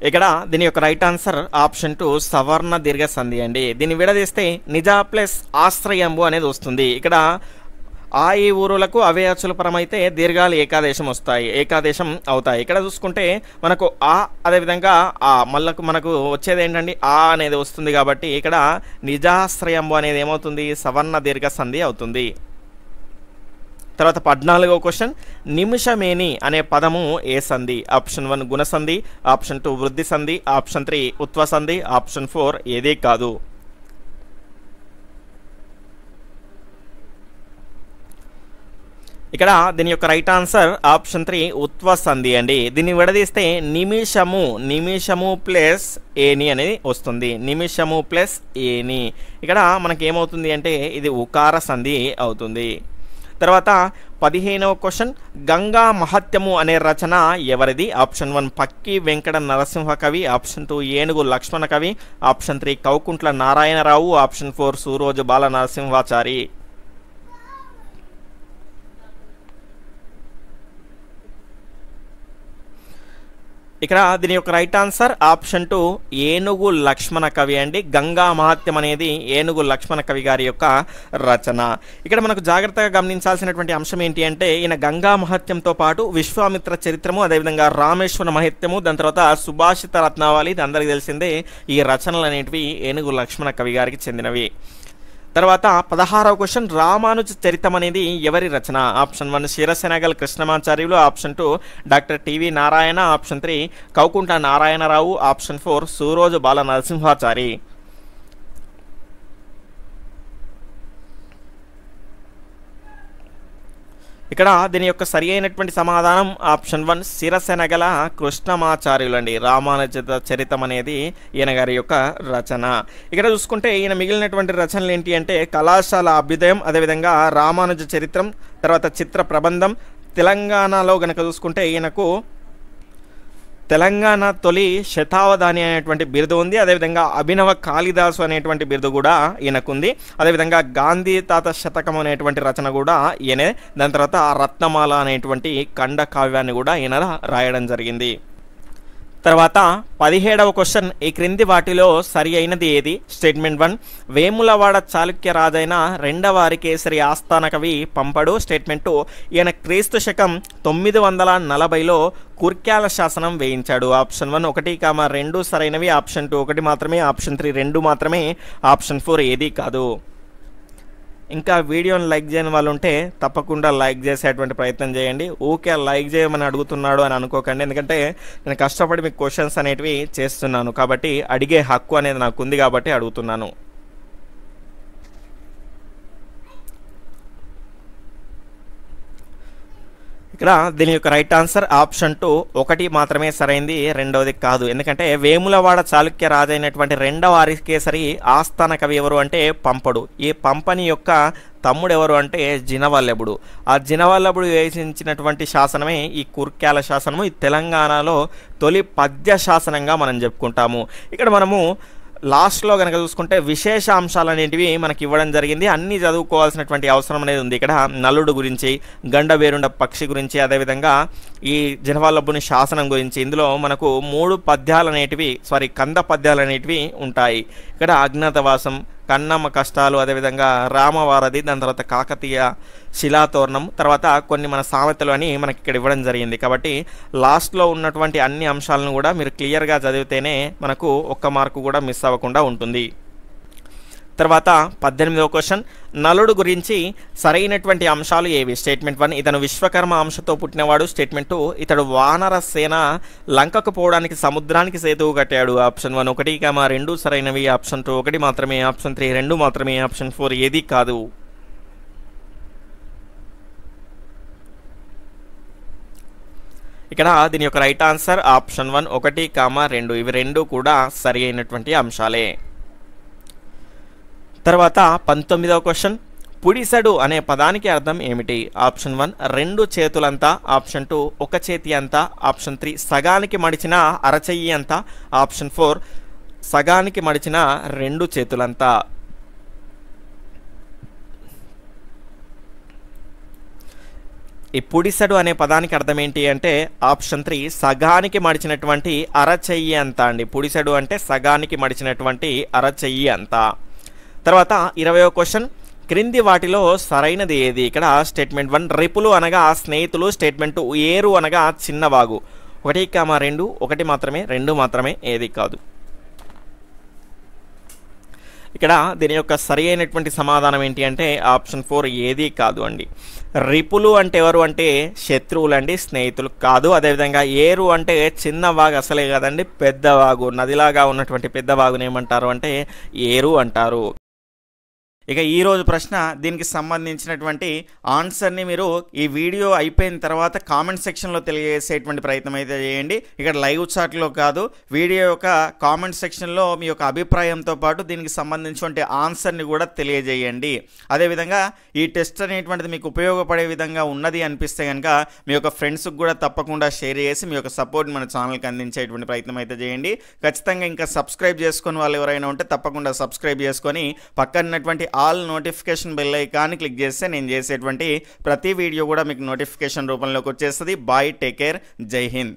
ఇక్కడ దీని యొక్క రైట్ ఆన్సర్ ఆప్షన్ 2 సవర్ణ దీర్ఘ సంధి అండి. దీన్ని విడదీస్తే నిజా ప్లస్ ఆశ్రయంబు అనేది వస్తుంది. ఇక్కడ ఆ ఈ ఊరులకు అవే అచ్చుల పరమైతే దీర్ఘాలు ఏకాదేశం అవుతాయి. ఇక్కడ చూసుకుంటే మనకు ఆ అదేవిధంగా ఆ మనకు వచ్చేది ఏంటండి ఆ అనేది వస్తుంది. కాబట్టి ఇక్కడ నిజాశ్రయంబు అనేది ఏమవుతుంది? సవర్ణ దీర్ఘ సంధి అవుతుంది. తర్వాత 14వ క్వశ్చన్, నిమిషమేని అనే పదము ఏ సంధి? ఆప్షన్ 1 గుణసంధి, ఆప్షన్ 2 వృద్ధి సంధి, ఆప్షన్ 3 ఉత్వ సంధి, ఆప్షన్ 4 ఏది కాదు. ఇక్కడ దీని యొక్క రైట్ ఆన్సర్ ఆప్షన్ 3 ఉత్వ సంధి అండి. దీన్ని విడదీస్తే నిమిషము ప్లస్ ఏని అనేది వస్తుంది. నిమిషము ప్లస్ ఏని ఇక్కడ మనకి ఏమవుతుంది అంటే ఇది ఉకార సంధి అవుతుంది. తర్వాత 15వ క్వశ్చన్, గంగా మహత్యము అనే రచన ఎవరిది? ఆప్షన్ 1 పక్కి వెంకట నరసింహ కవి, ఆప్షన్ 2 ఏనుగు లక్ష్మణ కవి, ఆప్షన్ 3 కౌకుంట్ల నారాయణరావు, ఆప్షన్ 4 సూరోజు బాల నరసింహాచారి. ఇక్కడ దీని యొక్క రైట్ ఆన్సర్ ఆప్షన్ 2 ఏనుగు లక్ష్మణ కవి అండి. గంగా మహత్యం అనేది ఏనుగు లక్ష్మణ కవి గారి యొక్క రచన. ఇక్కడ మనకు జాగ్రత్తగా గమనించాల్సినటువంటి అంశం ఏంటి అంటే ఈయన గంగా మహత్యంతో పాటు విశ్వామిత్ర చరిత్రము, అదేవిధంగా రామేశ్వర మహత్యము, దాని తర్వాత సుభాషిత రత్నావళి, ఇది అందరికీ తెలిసిందే. ఈ రచనలు అనేటివి ఏనుగు లక్ష్మణ కవి గారికి చెందినవి. తర్వాత 16వ క్వశ్చన్, రామానుజ చరితం అనేది ఎవరి రచన? Option 1 Ksheerasenagal Krishnamacharyulu, option 2 doctor TV Narayana, option 3 Kaukuntla Narayanarao, option 4 Suroju Bala Narasimhachari. ఇక్కడ దీని యొక్క సరి అయినటువంటి సమాధానం ఆప్షన్ 1 క్షీరసేనగల కృష్ణమాచార్యులు అండి. రామానుజ చరితం అనేది ఈయన గారి యొక్క రచన. ఇక్కడ చూసుకుంటే ఈయన మిగిలినటువంటి రచనలు ఏంటి అంటే కళాశాల అభ్యుదయం, అదేవిధంగా రామానుజ చరిత్రం, తర్వాత చిత్ర ప్రబంధం. తెలంగాణలో గనక చూసుకుంటే ఈయనకు తెలంగాణ తొలి శతావధాని అనేటువంటి బిరుదు ఉంది. అదేవిధంగా అభినవ కాళిదాసు అనేటువంటి బిరుదు కూడా ఈయనకుంది. అదేవిధంగా గాంధీ తాత శతకం అనేటువంటి రచన కూడా ఈయనే. దాని తర్వాత రత్నమాల అనేటువంటి ఖండ కావ్యాన్ని కూడా ఈయన రాయడం జరిగింది. తర్వాత 17వ క్వశ్చన్, ఈ క్రింది వాటిలో సరి అయినది ఏది? స్టేట్మెంట్ 1 వేములవాడ చాళుక్య రాజైన రెండవ అరికేసరి ఆస్థాన కవి పంపడు. స్టేట్మెంట్ 2 ఈయన క్రీస్తు శకం 940లో కుర్క్యాల శాసనం వేయించాడు. ఆప్షన్ 1 1, 2 సరైనవి, ఆప్షన్ 2 1 మాత్రమే, ఆప్షన్ 3 2 మాత్రమే, ఆప్షన్ 4 ఏది కాదు. ఇంకా వీడియోని లైక్ చేయని వాళ్ళు ఉంటే తప్పకుండా లైక్ చేసేటువంటి ప్రయత్నం చేయండి. ఊకే లైక్ చేయమని అడుగుతున్నాడు అని అనుకోకండి, ఎందుకంటే నేను కష్టపడి మీకు క్వశ్చన్స్ అనేటివి చేస్తున్నాను కాబట్టి అడిగే హక్కు అనేది నాకు ఉంది కాబట్టి అడుగుతున్నాను. ఇక్కడ దీని యొక్క రైట్ ఆన్సర్ ఆప్షన్ 2 ఒకటి మాత్రమే సరైంది, రెండవది కాదు. ఎందుకంటే వేములవాడ చాళుక్య రాజైనటువంటి రెండవ ఆరికేసరి ఆస్థాన కవి ఎవరు అంటే పంపడు. ఈ పంపని యొక్క తమ్ముడు ఎవరు అంటే జినవల్లభుడు. ఆ జినవల్లభుడు వేసించినటువంటి శాసనమే ఈ కుర్క్యాల శాసనము. ఈ తెలంగాణలో తొలి పద్య శాసనంగా మనం చెప్పుకుంటాము. ఇక్కడ మనము లాస్ట్లో కనుక చూసుకుంటే విశేష అంశాలు అనేటివి మనకి ఇవ్వడం జరిగింది. అన్నీ చదువుకోవాల్సినటువంటి అవసరం అనేది ఉంది. ఇక్కడ నలుడు గురించి, గండబేరుండ పక్షి గురించి, అదేవిధంగా ఈ జినవల్లభుని శాసనం గురించి. ఇందులో మనకు 3 పద్యాలు అనేటివి కంద పద్యాలు అనేటివి ఉంటాయి. ఇక్కడ అజ్ఞాతవాసం, కన్నమ్మ కష్టాలు, అదేవిధంగా రామవారధి, దాని తర్వాత కాకతీయ శిలాతోరణం, తర్వాత కొన్ని మన సామెతలు అని మనకి ఇక్కడ ఇవ్వడం జరిగింది. కాబట్టి లాస్ట్లో ఉన్నటువంటి అన్ని అంశాలను కూడా మీరు క్లియర్గా చదివితేనే మనకు 1 మార్కు కూడా మిస్ అవ్వకుండా ఉంటుంది. తర్వాత 18వ క్వశ్చన్, నలుడు గురించి సరైనటువంటి అంశాలు ఏవి? స్టేట్మెంట్ 1 ఇతను విశ్వకర్మ అంశతో పుట్టినవాడు. స్టేట్మెంట్ 2 ఇతడు వానర సేన లంకకు పోవడానికి సముద్రానికి సేతువు కట్టాడు. ఆప్షన్ 1 1, 2 సరైనవి. ఆప్షన్ 2 1 మాత్రమే. ఆప్షన్ 3 2 మాత్రమే. ఆప్షన్ 4 ఏది కాదు. ఇక్కడ దీని యొక్క రైట్ ఆన్సర్ ఆప్షన్ 1 1, 2 ఇవి 2 కూడా సరి అయినటువంటి అంశాలే. తర్వాత 19వ క్వశ్చన్, పుడిసెడు అనే పదానికి అర్థం ఏమిటి? ఆప్షన్ 1 2 చేతులంతా. ఆప్షన్ 2 1 చేతి అంతా. ఆప్షన్ 3 సగానికి మడిచిన అరచెయ్యి అంతా. ఆప్షన్ 4 సగానికి మడిచిన 2 చేతులంతా. ఈ పుడిసెడు అనే పదానికి అర్థం ఏంటి అంటే ఆప్షన్ 3 సగానికి మడిచినటువంటి అరచెయ్యి అంతా అండి. పుడిసెడు అంటే సగానికి మడిచినటువంటి అరచెయ్యి అంతా. తర్వాత 20వ క్వశ్చన్, క్రింది వాటిలో సరైనది ఏది? ఇక్కడ స్టేట్మెంట్ 1 రిపులు అనగా స్నేహితులు. స్టేట్మెంట్ 2 ఏరు అనగా చిన్నవాగు. 1, 2 1 మాత్రమే. 2 మాత్రమే. ఏది కాదు. ఇక్కడ దీని యొక్క సరి అయినటువంటి సమాధానం ఏంటి అంటే ఆప్షన్ 4 ఏది కాదు అండి. రిపులు అంటే ఎవరు అంటే శత్రువులు అండి, స్నేహితులు కాదు. అదేవిధంగా ఏరు అంటే చిన్న వాగు అసలే కాదండి, పెద్దవాగు, నదిలాగా ఉన్నటువంటి పెద్ద వాగుని ఏమంటారు అంటే ఏరు అంటారు. ఇక ఈరోజు ప్రశ్న, దీనికి సంబంధించినటువంటి ఆన్సర్ని మీరు ఈ వీడియో అయిపోయిన తర్వాత కామెంట్ సెక్షన్లో తెలియజేసేటువంటి ప్రయత్నం అయితే చేయండి. ఇక్కడ లైవ్ చాట్లో కాదు, వీడియో యొక్క కామెంట్ సెక్షన్లో మీ యొక్క అభిప్రాయంతో పాటు దీనికి సంబంధించినటువంటి ఆన్సర్ని కూడా తెలియజేయండి. అదేవిధంగా ఈ టెస్ట్ అనేటువంటిది మీకు ఉపయోగపడే విధంగా ఉన్నది అనిపిస్తే కనుక మీ యొక్క ఫ్రెండ్స్కి కూడా తప్పకుండా షేర్ చేసి మీ యొక్క సపోర్ట్ మన ఛానల్కి అందించేటువంటి ప్రయత్నం అయితే చేయండి. ఖచ్చితంగా ఇంకా సబ్స్క్రైబ్ చేసుకుని వాళ్ళు ఎవరైనా ఉంటే తప్పకుండా సబ్స్క్రైబ్ చేసుకొని పక్కనటువంటి all notification bell icon click చేస్తే నేను చేసేటువంటి ప్రతి వీడియో కూడా మీకు నోటిఫికేషన్ రూపంలోకి వచ్చేస్తుంది. బాయ్, టేక్ కేర్, జై హింద్.